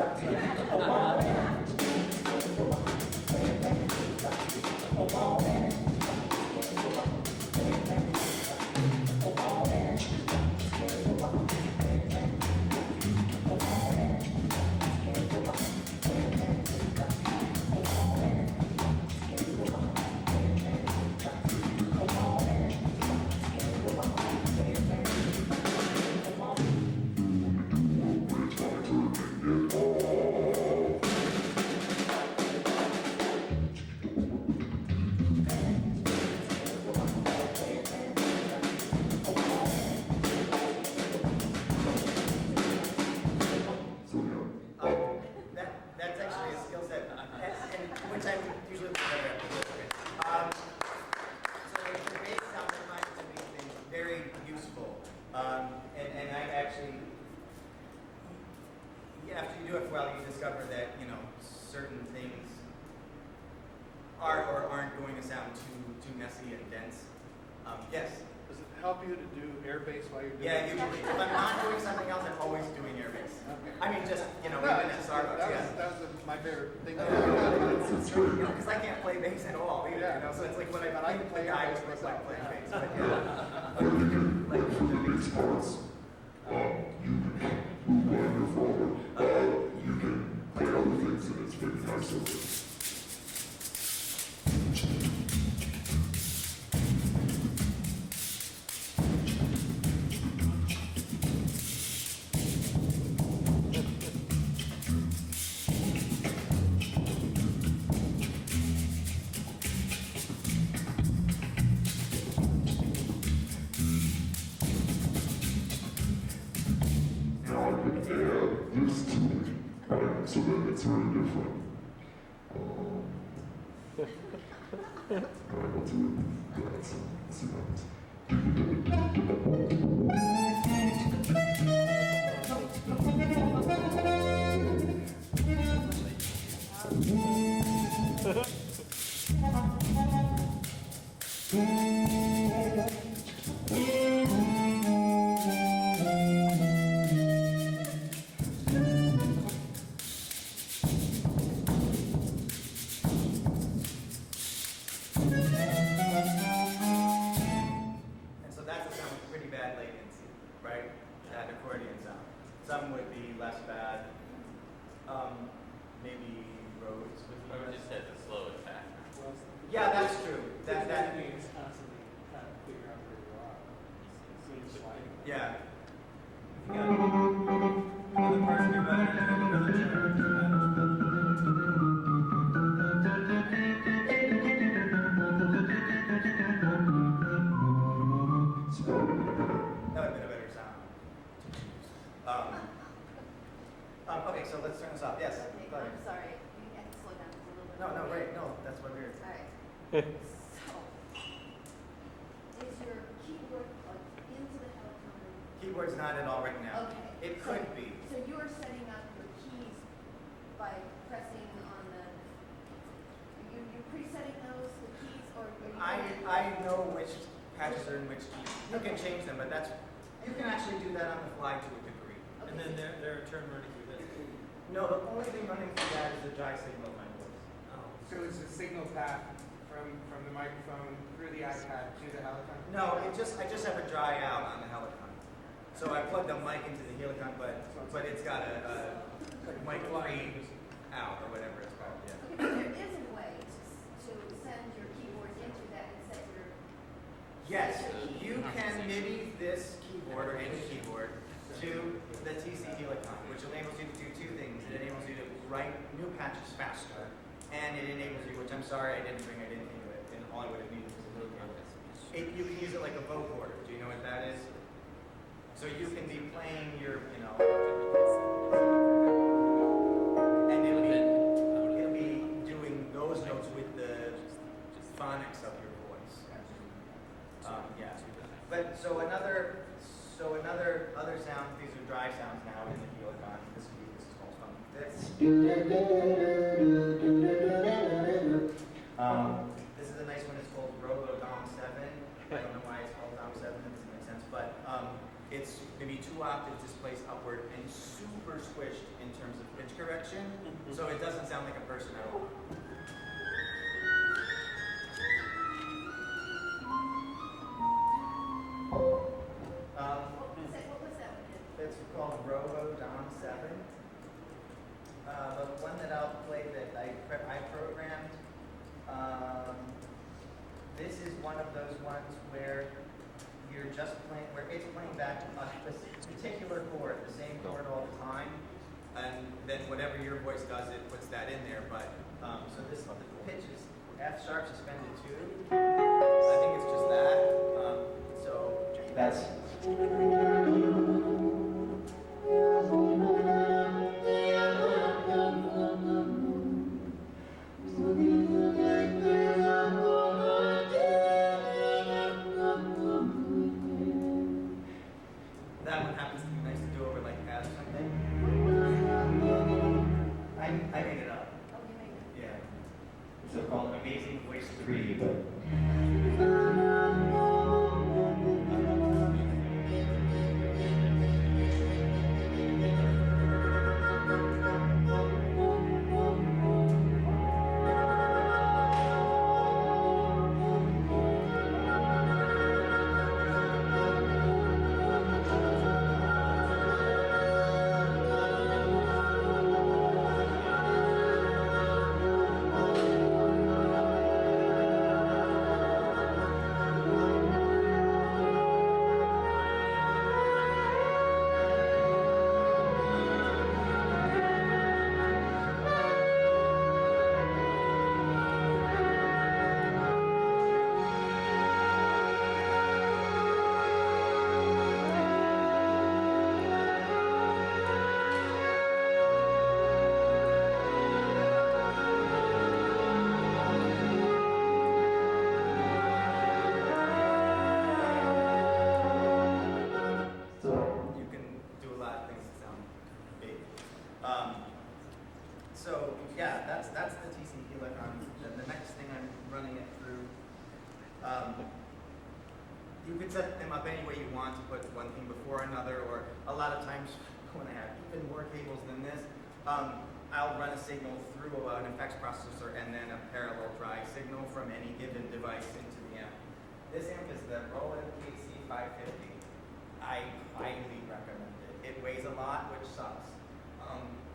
do it well, you discover that, you know, certain things are or aren't going to sound too messy and dense. Yes? Does it help you to do airbase while you're doing Yeah, it? usually. If I'm not doing something else, I'm always doing airbase. Okay. I mean, just, you know, No, even at it's- Starbucks, yeah. that was my favorite thing. Because I can't play bass at all either, Yeah. you know, so it's like when I But I can play play guy bass was like myself, playing yeah. bass, but yeah. Like the bass parts. You can move on your forward. You can play other things and it's very nice of it. Now I can add this to it, right? So that it's very different. I'll do that. So let's see what And so that's a sound with pretty bad latency, right? That accordion sound. Some would be less bad. Maybe Rhodes would be Or less. just has a slow attack. Yeah, that's true. That means constantly trying to figure out where you are. So it's sliding. yeah. If you got another person you're running into another That would have been a better sound. Okay, so let's turn this off. Yes. Okay, Go ahead. I'm sorry, you have to slow down just a little bit. No, no, wait, no, that's what we're. All right. So, is your keyboard plugged into the Helicon? Keyboard's not at all right now. Okay. It So- could be. So you are setting up your keys by pressing on the, you're presetting those, the keys, or are you? I know which patches are in which keys. You can change them, but that's, you can actually do that on the fly to a degree. And then they're turned running through this. No, the only thing running through that is the dry signal of my voice. So it's a signal path from the microphone through the iPad to the Helicon? No, I just have a dry out on the Helicon. So I plugged the mic into the Helicon, but it's got a mic free out or whatever it's called. Yeah. Okay, but there is a way to send your keyboard into that and set your. Yes, you can MIDI this keyboard or any keyboard to the TC Helicon, which enables you to do two things. It enables you to write new patches faster, and it enables you, which I'm sorry I didn't think of it, and all I would have needed was a little bit. You can use it like a vocoder. Do you know what that is? So you can be playing your, you know, and it'll be doing those notes with the phonics of your voice. Yeah. But so other sounds, these are dry sounds now in the Helicon. This is called this is a nice one. It's called Robo Dom 7. I don't know why it's called Dom 7. It doesn't make sense, but it's maybe 2 octaves displaced upward and super squished in terms of pitch correction, so it doesn't sound like a person at all. What was that one? It's called Robo Dom 7. The one that I'll play that I programmed, this is one of those ones where you're just playing, where it's playing back a particular chord, the same chord all the time, and then whatever your voice does, it puts that in there. But so this the pitch is F sharp suspended 2. I think it's just that. So that's. That one happens to be nice to do over like that or something. yeah, that's the TCP electron. The next thing I'm running it through. You can set them up any way you want to put one thing before another, or a lot of times when I have even more cables than this, I'll run a signal through an effects processor and then a parallel drive signal from any given device into the amp. This amp is the Roland KC550. I highly recommend it. It weighs a lot, which sucks.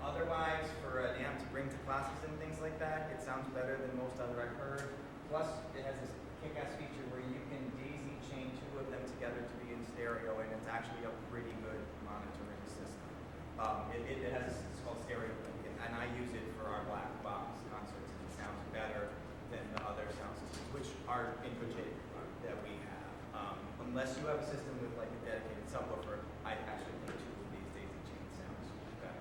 Otherwise, for an amp to bring to classes and things like that, it sounds better than most other I've heard. Plus, it has this kick-ass feature where you can daisy chain two of them together to be in stereo, and it's actually a pretty good monitoring system. It has it's called Stereo Link, and I use it for our black box concerts, and it sounds better than the other sound systems, which are in good shape that we have. Unless you have a system with like a dedicated subwoofer, I actually think two of these daisy chain sounds better.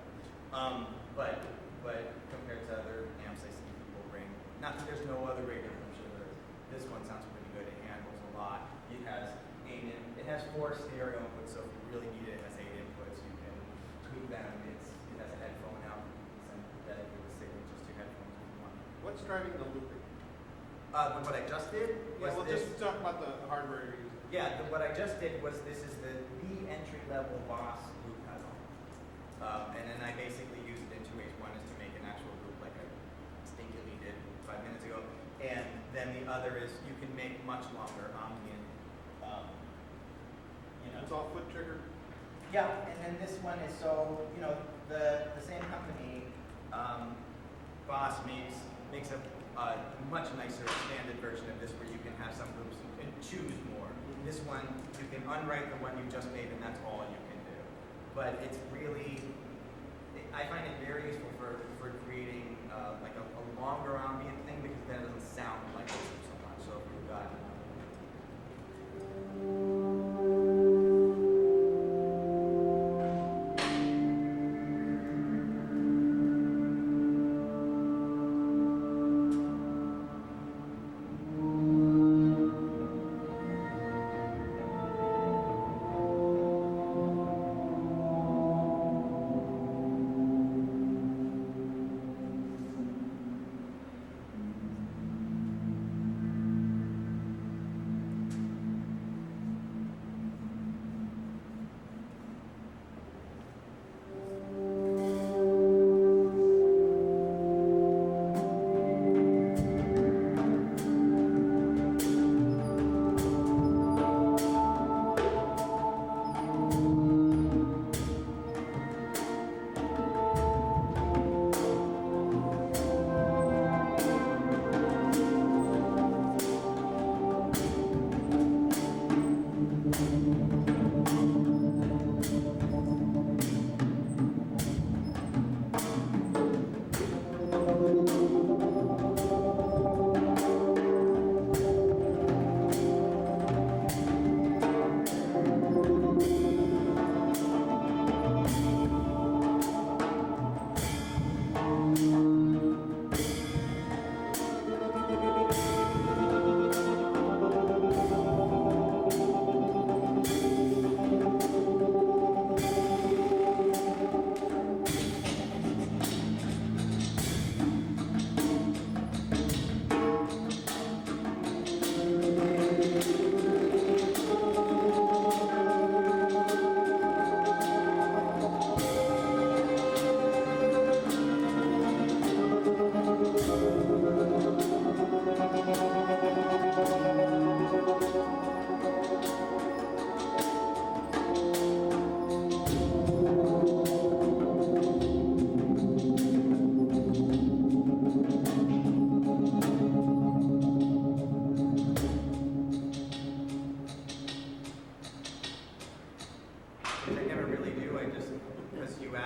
But compared to other amps I see people bring, not that there's no other radio, I'm sure there is. This one sounds pretty good. It handles a lot. It has 4 stereo inputs, so if you really need it, it has 8 inputs. You can tweak them. It has a headphone out. You can send dedicated signal just to headphones if you want. What's driving the looping? What I just did was this. Just talk about the hardware you're using. Yeah, what I just did was this is the entry-level Boss loop pedal. And then I basically used it in 2 ways. One is to make an actual loop like I stinkily did 5 minutes ago. And then the other is you can make much longer ambient. It's all foot trigger. Yeah, and then this one is the same company, Boss makes a much nicer expanded version of this where you can have some loops and choose more. This one, you can unwrite the one you just made and that's all you can do. But it's really, I find it very useful for creating like a longer ambient thing because then it doesn't sound like this so much. So if you've got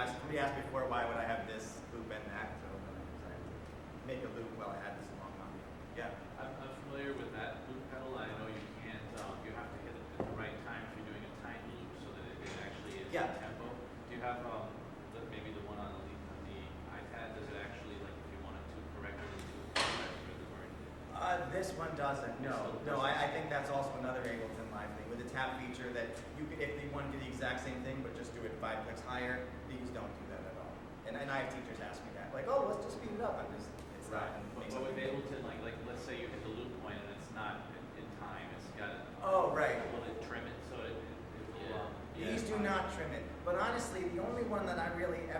somebody asked before why would I have this loop and that, so I make a loop while I had this long on. Yeah. I'm familiar with that loop pedal. I know you can't, you have to hit it at the right time if you're doing a time loop so that it actually is in tempo. Do you have maybe the one on the iPad? Does it actually, like, if you wanted to correct it into the correct rhythm or anything? This one doesn't. No, I think that's also another Ableton Live thing with the tap feature that you can, if you want to do the exact same thing but just do it 5 clicks higher, these don't do that at all. And I have teachers ask me that, like, oh, let's just speed it up. I'm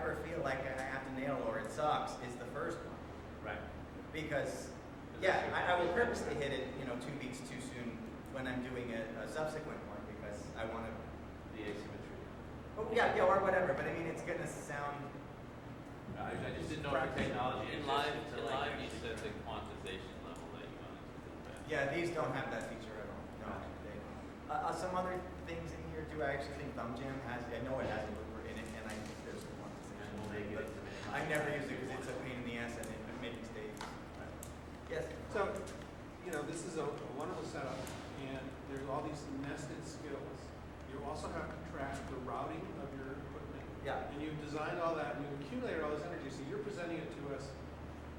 ever feel like I have to nail or it sucks is the first one. Right. Because, yeah, I will purposely hit it, 2 beats too soon when I'm doing a subsequent one because I want to. The asymmetry. Oh, yeah, or whatever. But I mean, it's gonna sound. I just didn't know if technology In existed live, to in like live, you actually- said the quantization level that you wanted to do that. Yeah, these don't have that feature at all. No, actually, they don't. Some other things in here too. I actually think Thumb Jam has. I know it has a looper in it, and I think there's one. And we'll make it into I never use it because it's a pain in the ass and it makes mistakes. Yes. So, this is a wonderful setup, and there's all these nested skills. You also have to track the routing of your equipment. Yeah. And you've designed all that, and you've accumulated all this energy, so you're presenting it to us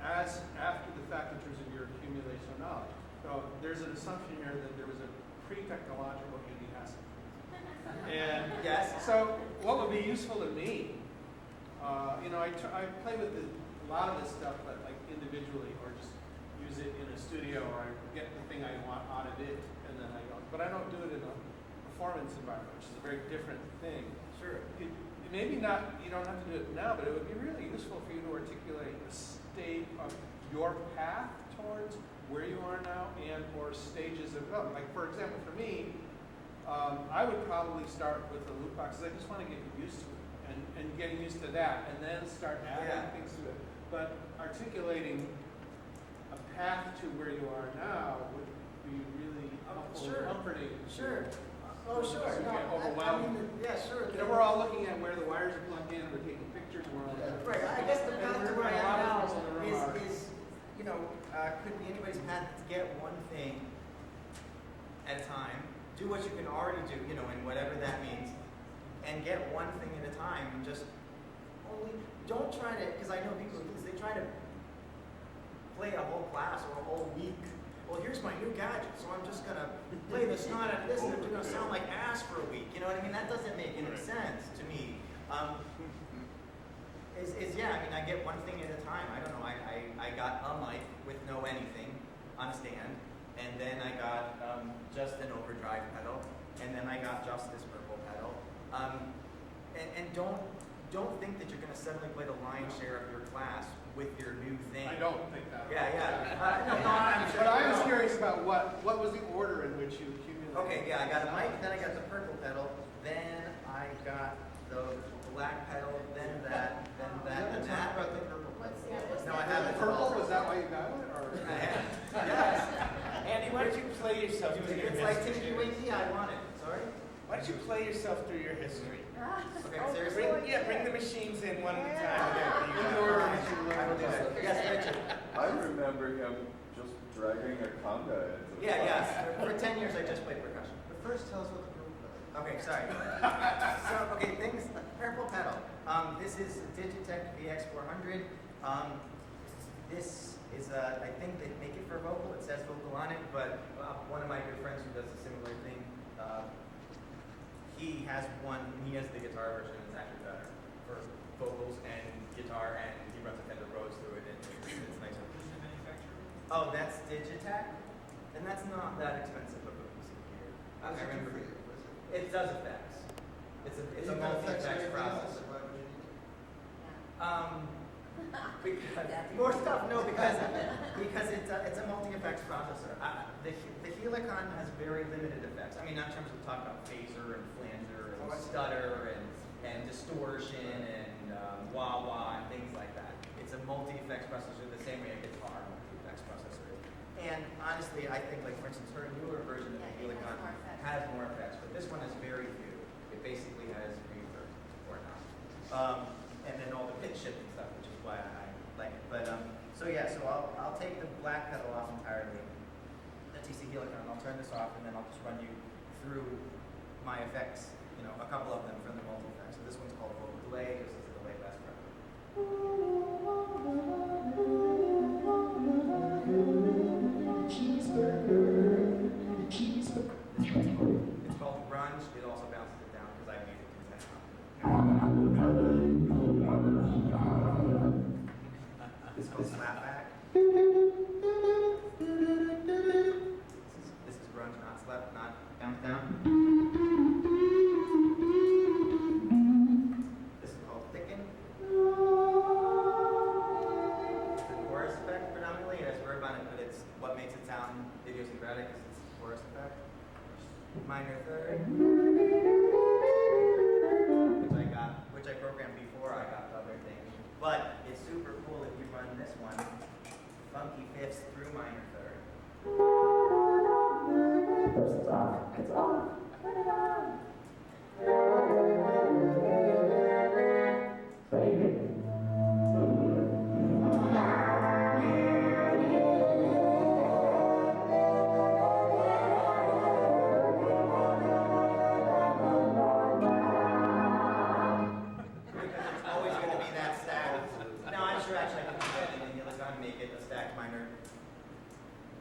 as after the fact in terms of your accumulation of knowledge. So there's an assumption here that there was a pre-technological Andy Hassan. And Yes. so what would be useful to me, I play with a lot of this stuff, but like individually, or just use it in a studio, or I get the thing I want out of it, and then I go. But I don't do it in a performance environment, which is a very different thing. Sure. Maybe not, you don't have to do it now, but it would be really useful for you to articulate the state of your path towards where you are now and or stages of development. Like, for example, for me, I would probably start with the loop box, because I just want to get used to it and getting used to that, and then start adding Yeah. things to it. But articulating a path to where you are now would be really helpful Sure. and comforting. Sure. Oh, sure. You No, get overwhelmed. yeah, sure. We're all looking at where the wires are plugged in, we're taking pictures, we're all. Right. I guess the path to where I am now is could be anybody's path to get one thing at a time. Do what you can already do, and whatever that means, and get one thing at a time. And just don't try to, because I know people do this. They try to play a whole class or a whole week. Well, here's my new gadget, so I'm just gonna play the snot out of this, and it's gonna sound like ass for a week. You know what I mean? That doesn't make any sense to me. I get one thing at a time. I don't know. I got a mic with no anything on a stand, and then I got just an overdrive pedal, and then I got just this purple pedal. And don't think that you're gonna suddenly play the lion's share of your class with your new thing. I don't think that. Yeah. I'm sure. But I was curious about what was the order in which you accumulated? Okay, yeah, I got a mic, then I got the purple pedal, then I got the black pedal, then that, then that, then that. About the purple. No, I haven't. Purple, was that why you got it, or? Yes. Andy, why don't you play yourself through your It's like history? TQAT, I want it. Sorry? Why don't you play yourself through your history? Okay, seriously? Bring the machines in one at a time. I will do that. Yes, Richard. I remember him just dragging a conga into the Yes. class. For 10 years, I just played percussion. But first, tell us what the purple pedal is. Okay, sorry. Things, purple pedal. This is a Digitech VX400. This is, I think they make it for vocal. It says vocal on it, but one of my good friends who does a similar thing, he has one, he has the guitar version, it's actually better for vocals and guitar, and he runs a Fender Rhodes through it, and it's nicer. Who's the manufacturer? Oh, that's Digitech? And that's not that expensive of a piece of gear. I What does it do remember. for you? What is it? It does effects. It's a You can multi-effects everything else, processor. so why would you need it? Because more stuff, no, because it's a multi-effects processor. The Helicon has very limited effects. I mean, not in terms of talking about phaser and flanger and stutter and distortion and wah-wah and things like that. It's a multi-effects processor the same way a guitar multi-effects processor is. And honestly, I think, like for instance, her newer version of the Helicon has more effects, but this one has very few. It basically has reverb or not. And then all the pitch shift and stuff, which is why I like it. But so I'll take the black pedal off entirely, the TC Helicon, I'll turn this off, and then I'll just run you through my effects, a couple of them from the multi effects. So this one's called Vocal Delay, this is a delay less preference. It's called Grunge, it also bounces it down because I made it do that. It's called Slapback. This is grunge, not slap, not bounce down. This is called Thick got it because it's a chorus effect. Minor third. Which I programmed before I got the other thing. But it's super cool if you run this one, funky fifths through minor third. First it's off. It's off. Turn it on.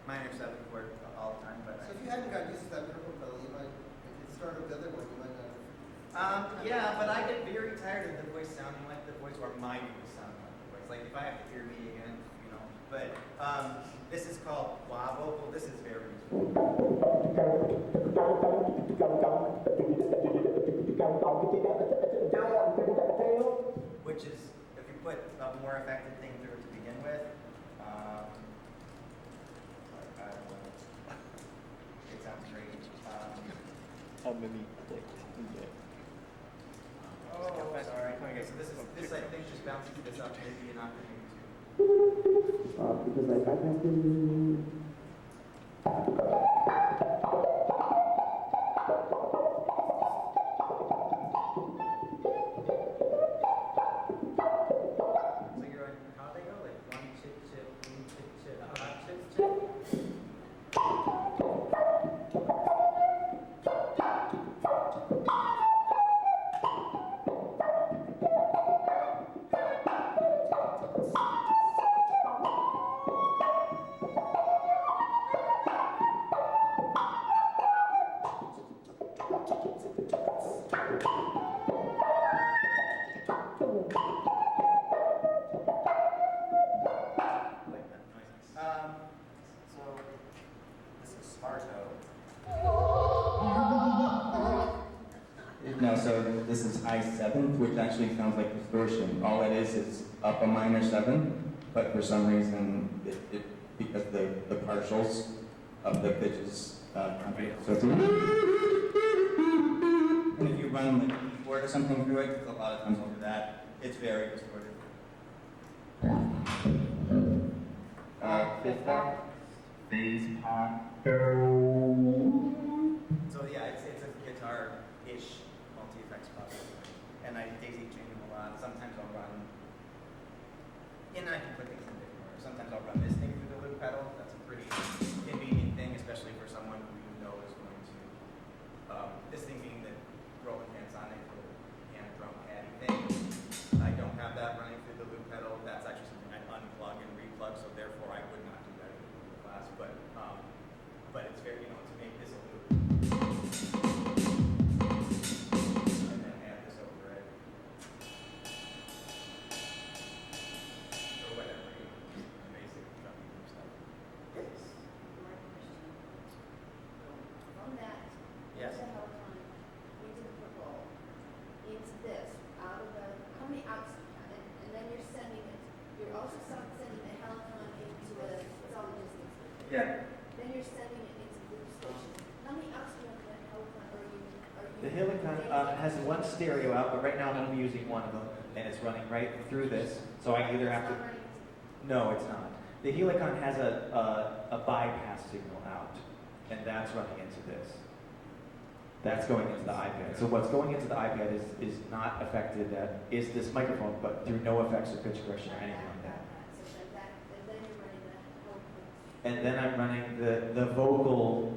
Minor seventh chord all the time, but So if you hadn't got used to that purple pedal, you might, if it started with the other one, you might not have. yeah, but I get very tired of the voice sounding like the voice, or my voice sounding like the voice. Like if I have to hear me again, you know. But this is called wah vocal. This is very useful. Which is, if you put a more effective thing through it to begin with, it sounds great. How many clicks you get? Oh, sorry. Okay, so this I think just bounces this up. Maybe you're not going to. Because I have to. So you're on how they go? Like one chip chip, boom chip chip, hot chip chip. So this is Sparto. No, so this is I7th, which actually sounds like distortion. All it is up a minor 7, but for some reason, because the partials of the pitches so it's and if you run like a keyboard or something through it, because a lot of times I'll do that, it's very distorted. Fifth up, bass part. So yeah, it's a guitar-ish multi-effects processor. And I daisy chain them a lot. Sometimes I'll run, and I can put things in different order. Sometimes I'll run this thing through the loop pedal. That's a pretty convenient thing, especially for someone who you know is going to, this thing being the Roland Pansonic little piano drum caddy thing. I don't have that running through the loop pedal. That's actually something I unplug and replug, so therefore I would not do that in the class. But it's very, to make this a loop. And then add this over it. Or whatever, the basic drum stuff. Yes. From that, Yes. into Helicon, into the football, into this, out of the, how many outs do you have? And then you're sending it, you're also sending the Helicon into a, it's all logistics. Yeah. Then you're sending it into the station. How many outs do you have in that Helicon, or you? The Helicon has one stereo out, but right now I'm only using one of them, and it's running right through this. So I either have to. No, it's not. The Helicon has a bypass signal out, and that's running into this. That's going into the iPad. So what's going into the iPad is not affected. Is this microphone, but through no effects or pitch correction or anything like that. And then I'm running the vocal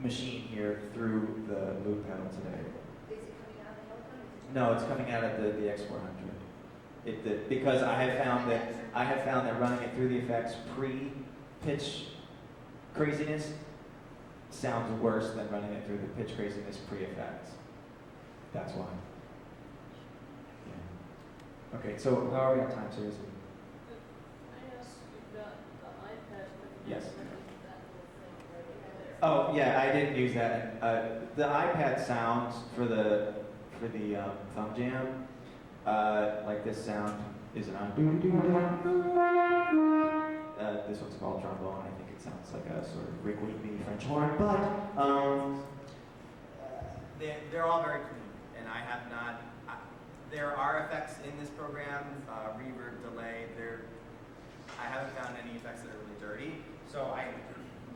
machine here through the loop pedal today. Is it coming out of the Helicon? No, it's coming out of the X400. Because I have found that running it through the effects pre-pitch craziness sounds worse than running it through the pitch craziness pre-effects. That's why. Yeah. Okay, so how are we on time, seriously? I asked you about the iPad. Yes. That little thing right there. Oh yeah, I didn't use that. The iPad sounds for the thumb jam, like this sound is an on. This one's called trombone. I think it sounds like a sort of Rick Whitney French horn, but they're all very clean, and I have not. There are effects in this program, reverb, delay. I haven't found any effects that are really dirty. So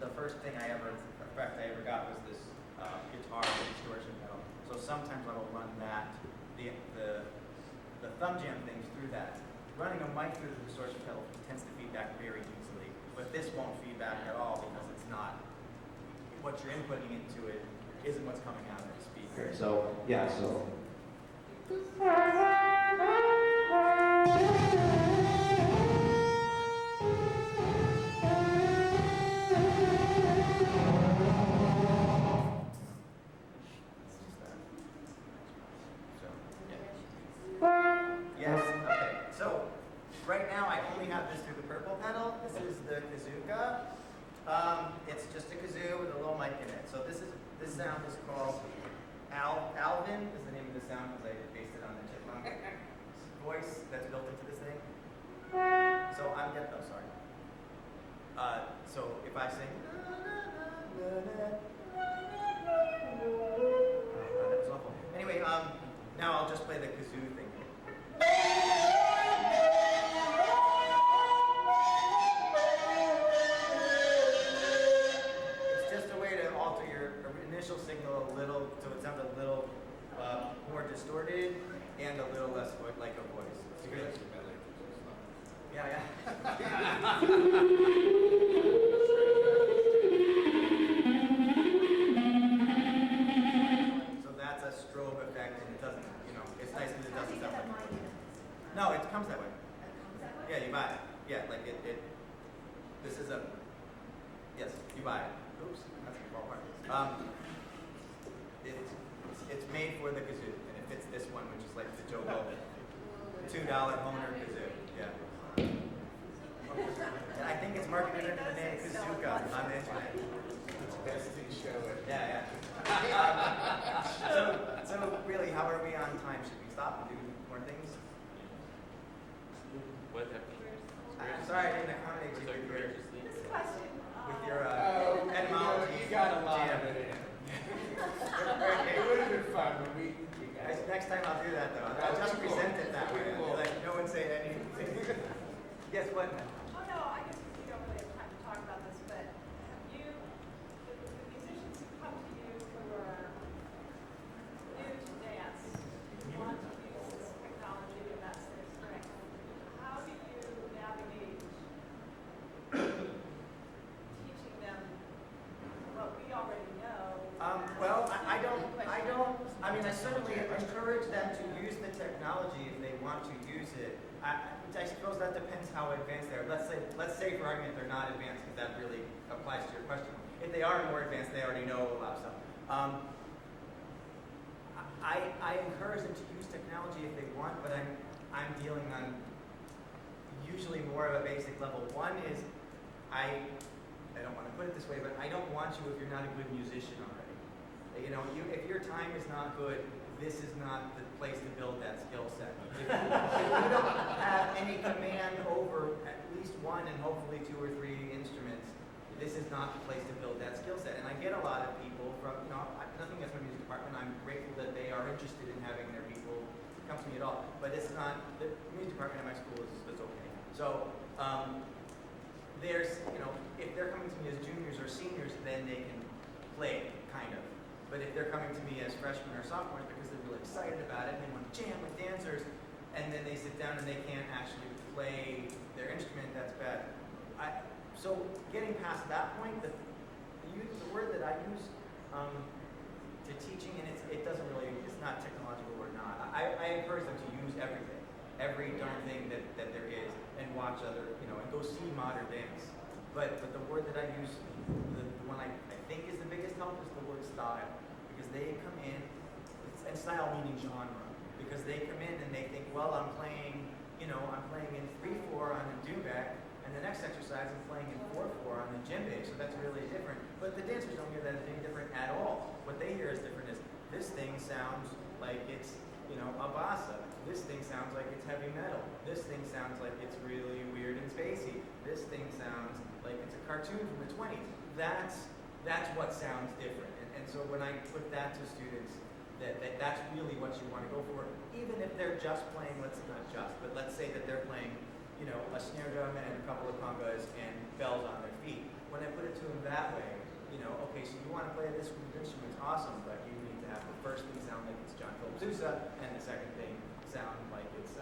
the first effect I ever got was this guitar distortion pedal. So sometimes I will run that, the thumb jam things through that. Running a mic through the distortion pedal tends to feedback very easily, but this won't feedback at all because it's not, what you're inputting into it isn't what's coming out of the speaker. So yeah, so. Yes, okay. So, right now I only have this through the purple pedal. This is the Kazooka. It's just a kazoo with a little mic in it. So this sound is called Alvin is the name of the sound because I based it on the chipmunk voice that's built into this thing. So sorry. So if I sing, that was awful. Anyway, now I'll just play the kazoo thing. It's just a way to alter your initial signal a little, so it sounds a little more distorted and a little less like a voice. It's good. Yeah. So that's a strobe effect, and it doesn't, it's nice because it doesn't sound like. No, it comes that way. Yeah, you buy it. Yeah, like it. This is yes, you buy it. Oops, that's a fall part. It's made for the kazoo, and it fits this one, which is like the Joe Bob $2 Honer kazoo. Yeah. And I think it's marketed under the name Kazooka on the internet. Best to show it. Yeah. So really, how are we on time? Should we stop and do more things? What? I'm sorry I didn't accommodate you This question. with your etymology. You got a lot of it in. It would have been fun when we guys. Next time I'll do that though. I'll just present it that way. I'll be like, no one say anything. Yes, what? Oh no, I guess we don't really have time to talk about this, but have you, the musicians who come to you who are new to dance, want to use this technology and that's their strength, how do you navigate teaching them what we already know? Well, I certainly encourage them to use the technology if they want to use it. I suppose that depends how advanced they are. Let's say for argument they're not advanced, because that really applies to your question. If they are more advanced, they already know a lot of stuff. I encourage them to use technology if they want, but I'm dealing on usually more of a basic level. One is I don't want to put it this way, but I don't want you if you're not a good musician already. If your time is not good, this is not the place to build that skill set. If you don't have any command over at least one and hopefully 2 or 3 instruments, this is not the place to build that skill set. And I get a lot of people from, nothing against my music department. I'm grateful that they are interested in having their people come to me at all. But it's not, the music department at my school is okay. So there's, if they're coming to me as juniors or seniors, then they can play, kind of. But if they're coming to me as freshmen or sophomores because they're really excited about it and they want to jam with dancers, and then they sit down and they can't actually play their instrument, that's bad. So getting past that point, the word that I use to teaching, and it's not technological or not. I encourage them to use everything, every darn thing that there is, and watch other, and go see modern dance. But the word that I use, the one I think is the biggest help is the word style. Because they come in, and style meaning genre, because they come in and they think, well, I'm playing in 3/4 on the djembe, and the next exercise I'm playing in 4/4 on the djembe, so that's really different. But the dancers don't hear that as any different at all. What they hear as different is, this thing sounds like it's, a bossa. This thing sounds like it's heavy metal. This thing sounds like it's really weird and spacey. This thing sounds like it's a cartoon from the 20s. That's what sounds different. And so when I put that to students, that's really what you want to go for, even if they're just playing, let's say that they're playing, you know, a snare drum and a couple of congas and bells on their feet. When I put it to them that way, you know, okay, so you want to play this group of instruments, awesome, but you need to have the first thing sound like it's John Philip Sousa, and the second thing sound like it's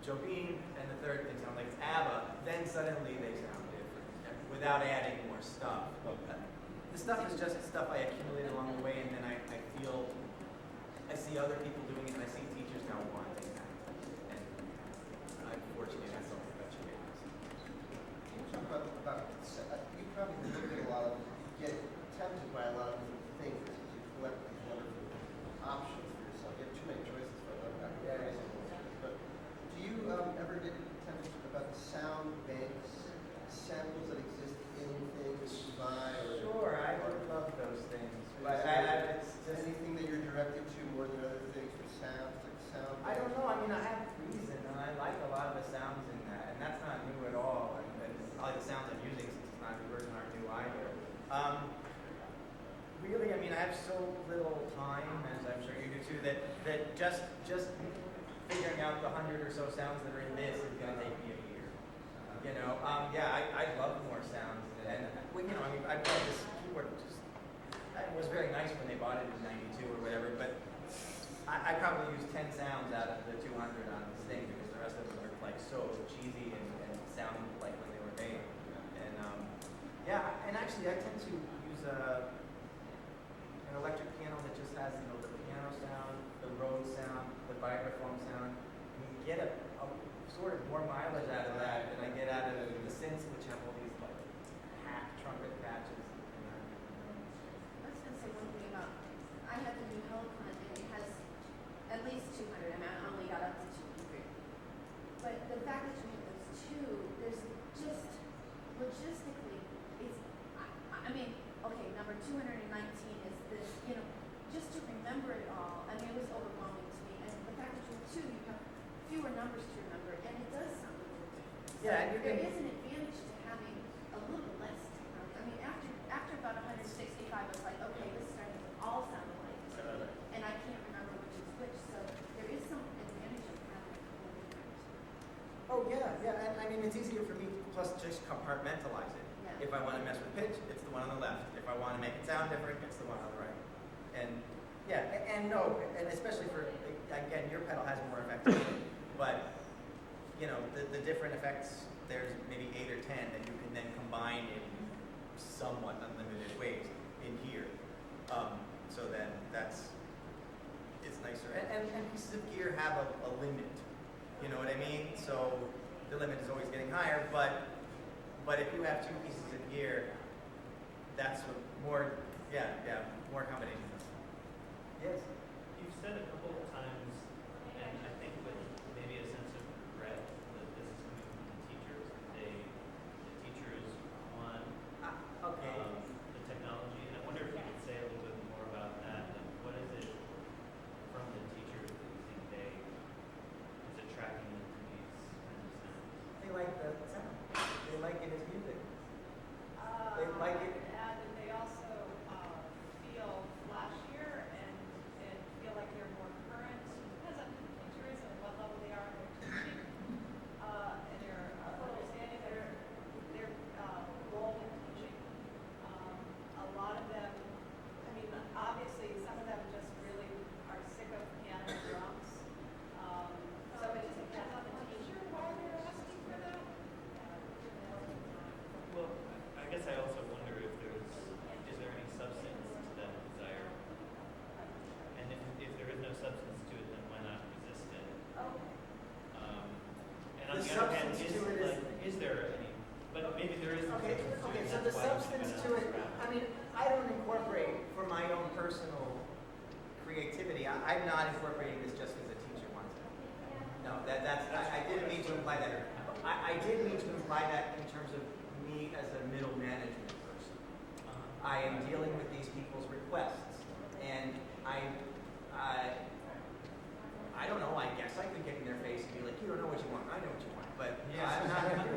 Jobim, and the third thing sound like it's ABBA. Then suddenly they sound different without adding more stuff. The stuff is just stuff I accumulated along the way, and then I feel I see other people doing it, and I see teachers now wanting that. And unfortunately, that's something that you get. Can you talk about you probably look at a lot of, you get tempted by a lot of different things as you collect these wonderful options for yourself. You have too many choices for them. But do you ever get tempted about the sound banks, samples that exist in things you buy? Sure, I would love those things. But it's just anything that you're directed to more than other things for sounds, like sound. I don't know. I mean, I have reason, and I like a lot of the sounds in that, and that's not new at all. And I like the sounds I'm using since it's not new version aren't new either. Really, I mean, I have so little time, as I'm sure you do too, that just figuring out the 100 or so sounds that are in this is going to take me a year. You know, I love more sounds, and well, you know, I mean, I bought this keyboard. It was very nice when they bought it in '92 or whatever, but I probably used 10 sounds out of the 200 on this thing because the rest of them are like so cheesy and sound like when they were made. And and actually I tend to use an electric piano that just has, you know, the piano sound, the Rhodes sound, the vibraphone sound. You can get a sort of more mileage out of that than I get out of the synths, which have all these like hack trumpet patches. I was going to say one thing about, I have the new Helicon, and it has at least 200. I mean, I only got up to 200. But the fact that you have those two, there's just, logistically, it's, I mean, okay, number 219 is this, you know, just to remember it all, I mean, it was overwhelming to me. And the fact that you have two, you have fewer numbers to remember, and it does sound a little different. So Yeah, and you there can- is an advantage to having a little less technology. I mean, after about 165, I was like, okay, this is starting to all sound alike to me, and I can't remember which is which. So there is some advantage of having a couple of different. Oh yeah, and I mean it's easier for me to plus just compartmentalize it. Yeah. If I want to mess with pitch, it's the one on the left. If I want to make it sound different, it's the one on the right. And yeah, and no, and especially for again, your pedal has more effects, but you know the different effects. There's maybe 8 or 10 that you can then combine in somewhat unlimited ways in here. So then it's nicer. And pieces of gear have a limit. You know what I mean? So the limit is always getting higher, but if you have 2 pieces of gear, that's more combinations. Yes. You've said a couple of times, and I think with maybe a sense of regret, that this is coming from the teachers. The teachers want Okay. the technology, and I wonder if you could say a little bit more about that. Like, what is it from the teachers that you think is attracting them to these kinds of sounds? They like the sound. They like it as music. They like it. And they also feel flashier and feel like they're more current. Depends on who the teacher is and what level they are in their teaching. And their understanding their role in teaching. A lot of them, I mean, obviously some of them just really are sick of piano and drums. So it just depends on the teacher why they're asking for that. Well, I guess I also wonder if is there any substance to that desire? And if there is no substance to it, then why not resist it? Oh. And on The the other hand, substance to it is- is there any? But maybe there is. Okay, so the substance to it, I mean, I don't incorporate for my own personal creativity. I'm not incorporating this just because the teacher wants it. No, I didn't mean to imply that. I did mean to imply that in terms of me as a middle management person. I am dealing with these people's requests, and I don't know, I guess I could get in their face and be like, you don't know what you want, I know what you want, but I'm not going to do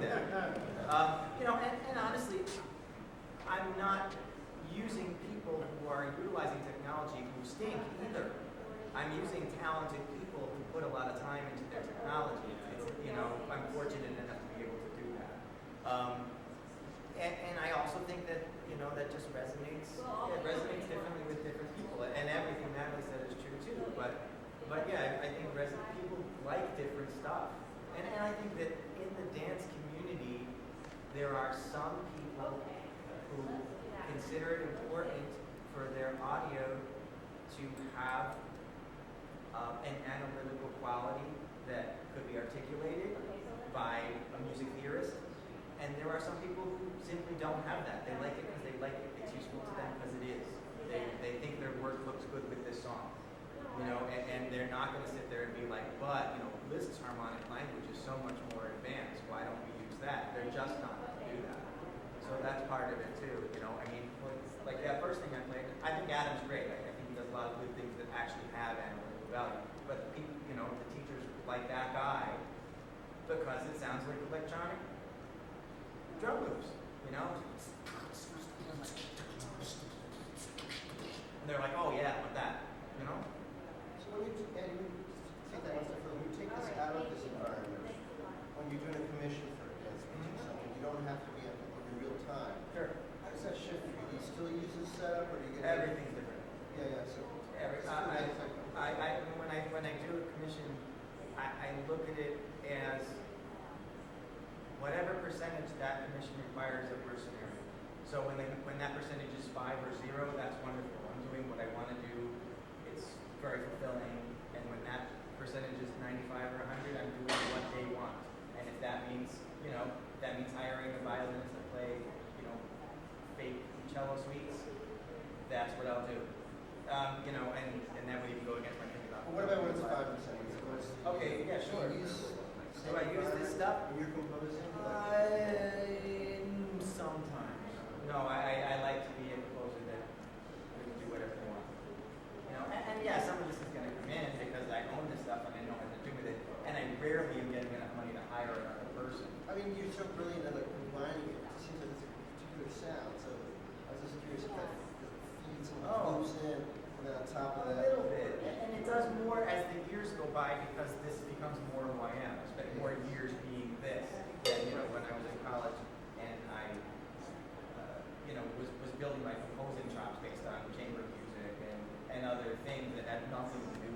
And I think that in the dance community, there are some people who consider it important for their audio to have an analytical quality that could be articulated by a music theorist. And there are some people who simply don't have that. They like it because they like it. It's useful to them because it is. They think their work looks good with this song. And they're not going to sit there and be like, but, Liszt's harmonic language is so much more advanced. Why don't we use that? They're just not going to do that. So that's part of it too. Like that first thing I played, I think Adam's great. I think he does a lot of good things that actually have analytical value. But people, the teachers like that guy because it sounds like electronic drum loops. And they're like, oh yeah, I want that. So when you take that one step further, when you take this out of this environment, when you're doing a commission for a dance music or something, you don't have to be in real time. Sure. How does that shift for you? Do you still use this setup, or do you get Everything's different. Yeah. So when I do a commission, I look at it as whatever percentage that commission requires of per scenario. So when that percentage is 5 or 0, that's wonderful. I'm doing what I want to do. It's very fulfilling. And when that percentage is 95 or 100, I'm doing what they want. And if that means, that means hiring a violinist to play, fake cello suites, that's what I'll do. And that would even go against my thing about. But what about when it's 5%? Okay, yeah, sure. Do I use this stuff? When you're composing? Sometimes. No, I like to be a composer that we can do whatever they want. And yeah, some of this is going to come in because I own this stuff and I know what to do with it. And I rarely am getting enough money to hire another person. I mean, you're so brilliant at combining it. It seems like it's a particular sound. So I was just curious if that feeds and loops in, and then on top of that. A little bit. And it does more as the years go by because this becomes more who I am. I spent more years being this than when I was in college and I was building my composing chops based on chamber music and other things that had nothing to do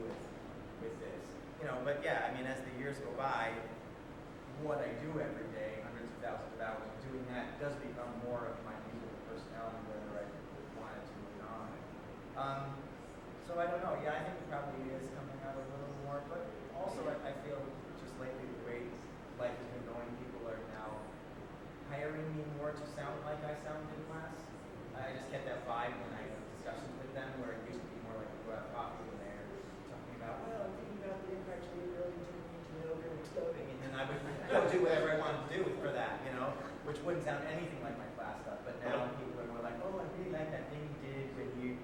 with this. But yeah, I mean, as the years go by, what I do every day, hundreds of thousands of hours doing that, does become more of my musical personality, whether I want it to or not. So I don't know. Yeah, I think it probably is coming out a little more, but also I feel just lately the way life has been going, people are now hiring me more to sound like I sound in class. I just get that vibe when I have discussions with them where it used to be more like we go have coffee and they're talking about, well, I'm thinking about the impact of really exploding, and then I would go do whatever I wanted to do for that, which wouldn't sound anything like my class stuff. But now people are more like, oh, I really like that thing you did when you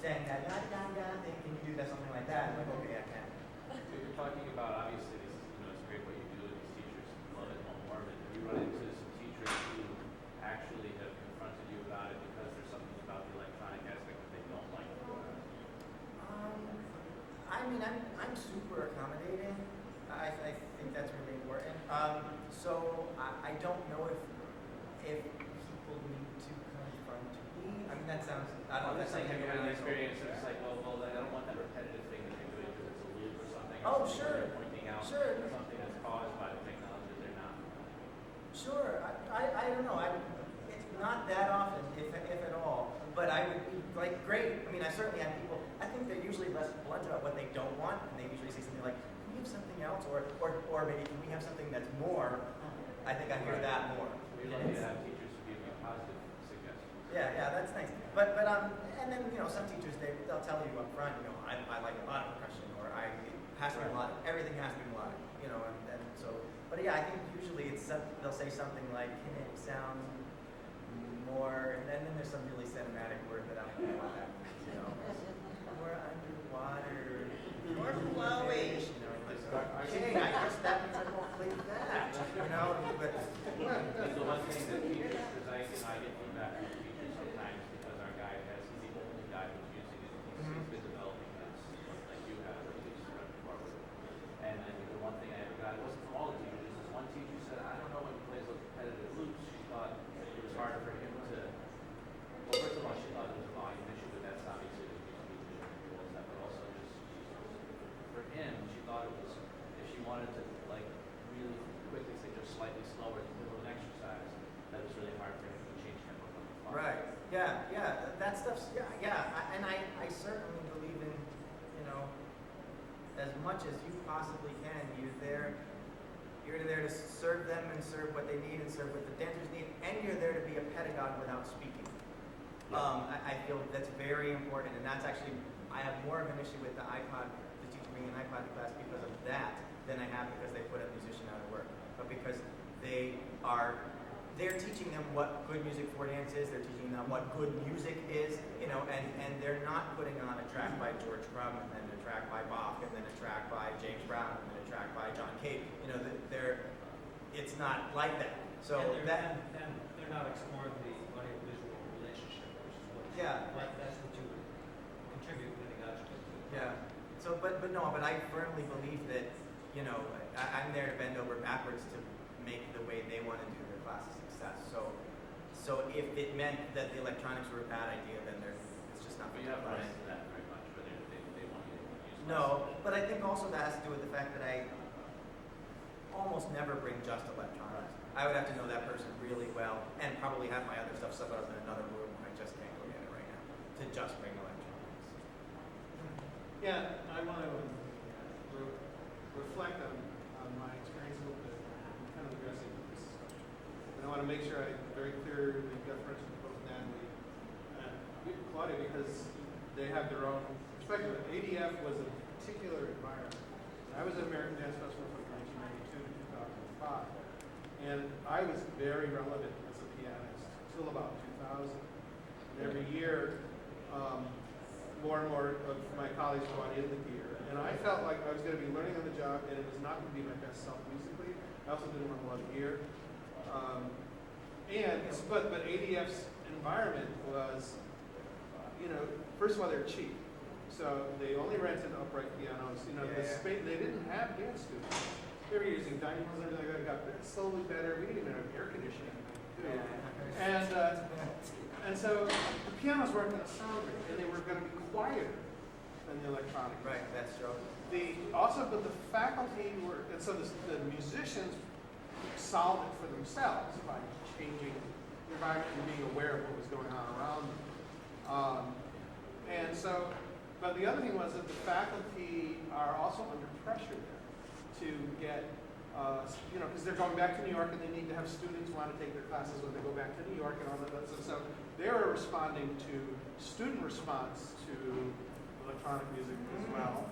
saying that thing. Can you do that something like that? I'm like, okay, I can. So you're talking about obviously this is it's great what you do with these teachers. Love it, home warm. And have you run into some teachers who actually have confronted you about it because there's something about the electronic aspect that they don't like? I mean, I'm super accommodating. I think that's really important. So I don't know if people need to confront me. I mean, that sounds. I don't know. That's like have you had an nice experience of it's like, well, I don't want that repetitive thing that they're doing because it's a loop or something. Oh, or something sure. They're pointing out something that's caused by the technology that they're not. Sure. I don't know. It's not that often, if at all. But I would be like, great. I mean, I certainly have people. I think they're usually less blunt about what they don't want, and they usually say something like, "Can we have something else?" Or maybe, "Can we have something that's more?" I think I hear that more. We'd love to have teachers who give you positive suggestions. Yeah, that's nice. But and then some teachers they'll tell you up front, I like a lot of percussion, or it has to be melodic. Everything has to be melodic, and so. But yeah, I think usually they'll say something like, "Can it sound more?" And then there's some really cinematic word that I don't know what that means, more underwater, more flowing. Okay, I guess that means I won't play that. But It's the one thing that teachers, because I get feedback from teachers sometimes because our guy he's the only guy who's using it. He's been developing this, like you have, at least repertoire with it. And I think the one thing I ever got, it wasn't from all the teachers, this one teacher said, I don't know when he plays those repetitive loops. She thought it was harder for him to, well, first of all, she thought it was a volume issue with that slightly slower in the middle of an exercise, that it's really hard for him to change tempo on the fly. Right. Yeah. That stuff's and I certainly believe in, you know, as much as you possibly can. You're there to serve them and serve what they need and serve what the dancers need, and you're there to be a pedagogue without speaking. I feel that's very important, and that's actually, I have more of an issue with the teacher bringing an iPod to class because of that than I have because they put a musician out of work, but because they're teaching them what good music for dance is, they're teaching them what good music is, you know, and they're not putting on a track by George Crumb and then a track by Bach and then a track by James Brown and then a track by John Cage. You know, it's not like that. So and they're not exploring the audio-visual relationship, which is that's what you would contribute pedagogically to. Yeah. So, but I firmly believe that, you know, I'm there to bend over backwards to make the way they want to do their class a success. So if it meant that the electronics were a bad idea, then it's just not. But you haven't run into that very much, whether they want to use it. No, but I think also that has to do with the fact that I almost never bring just electronics. I would have to know that person really well and probably have my other stuff set up in another room. I just can't look at it right now to just bring electronics. Yeah, I want to reflect on my experience a little bit, kind of addressing this question. And I want to make sure I'm very clear the difference with both Natalie and Claudia because they have their own perspective. ADF was a particular environment. I was at American Dance Festival from 1992 to 2005, and I was very relevant as a pianist until about 2000. And every year, more and more of my colleagues brought in the gear. And I felt like I was going to be learning on the job, and it was not going to be my best self musically. I also didn't want a lot of gear. But ADF's environment was, you know, first of all, they're cheap. So they only rented upright pianos. You know, they didn't have dance studios. They were using dynamos and everything like that. It got slowly better. We didn't even have air conditioning. And so the pianos weren't going to sound great, and they were going to be quieter than the electronic. Right, that's true. But the faculty were, and so the musicians solved it for themselves by changing the environment and being aware of what was going on around them. But the other thing was that the faculty are also under pressure there to get, you know, because they're going back to New York and they need to have students want to take their classes when they go back to New York and all that stuff. So they're responding to student response to electronic music as well.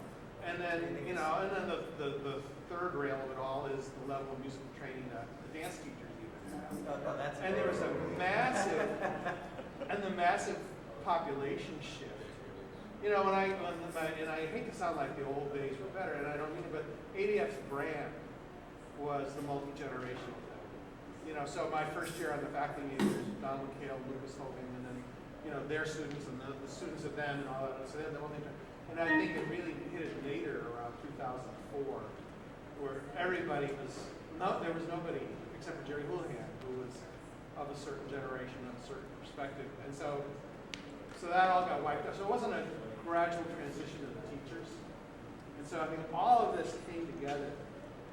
And then, you know, the third rail of it all is the level of musical training that the dance teachers even have. And there was a massive population shift. You know, and I hate to sound like the old days were better, and I don't mean it, but ADF's brand was the multi-generational thing. You know, so my first year on the faculty meeting was Donald McHale, Lucas Hogan, and then, you know, their students and the students of them and all that. So they had the whole thing. And I think it really hit it later around 2004, where everybody there was nobody except for Jerry Houlihan who was of a certain generation, of a certain perspective. And so that all got wiped out. So it wasn't a gradual transition of the teachers. And so I think all of this came together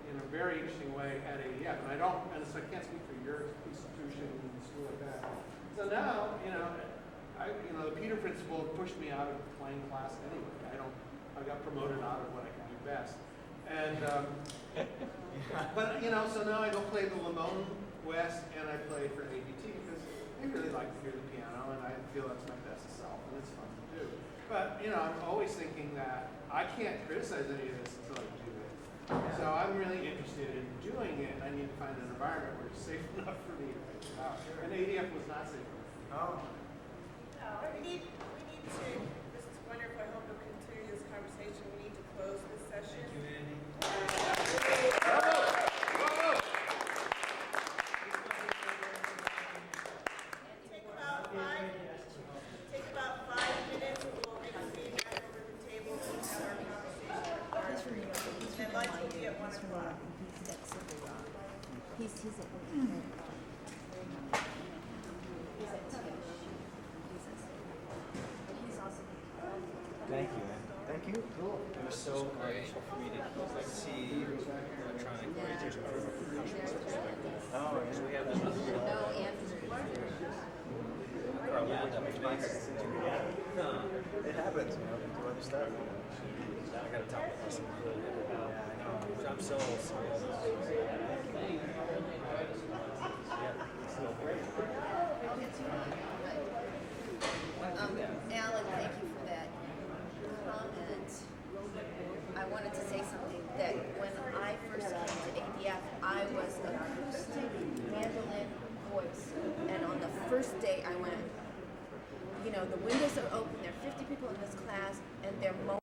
in a very interesting way at ADF. And so I can't speak for your institution and school like that. So now, you know, the Peter principle pushed me out of playing class anyway. I got promoted out of what I can do best. And, but, you know, so now I go play the Lamone West and I play for ADT because they really like to hear the piano and I feel that's my best self and it's fun to do. But, you know, I'm always thinking that I can't criticize any of this until I do it. So I'm really interested in doing it. I need to find an environment where it's safe enough for me to figure it out. And ADF was not safe enough. No, we need to, this is wonderful, I hope we'll continue this conversation. We need to close this session. Thank you, Andy. Take about 5 minutes and we'll reconvene back over the table and have our conversation. And lunch will be at 1 o'clock. Thank you, man. Thank you. Cool. It was so grateful for me to see electronic voyages from a percussion perspective. that much money. It happens, you know, to do other stuff. I gotta talk to person. Yeah, I know. I'm so serious. Alan, thank you for that comment. I wanted to say something that when I first came to ADF, I was acoustic mandolin voice, and on the first day I went, you know, the windows are open, there are 50 people in this class, and they're mowing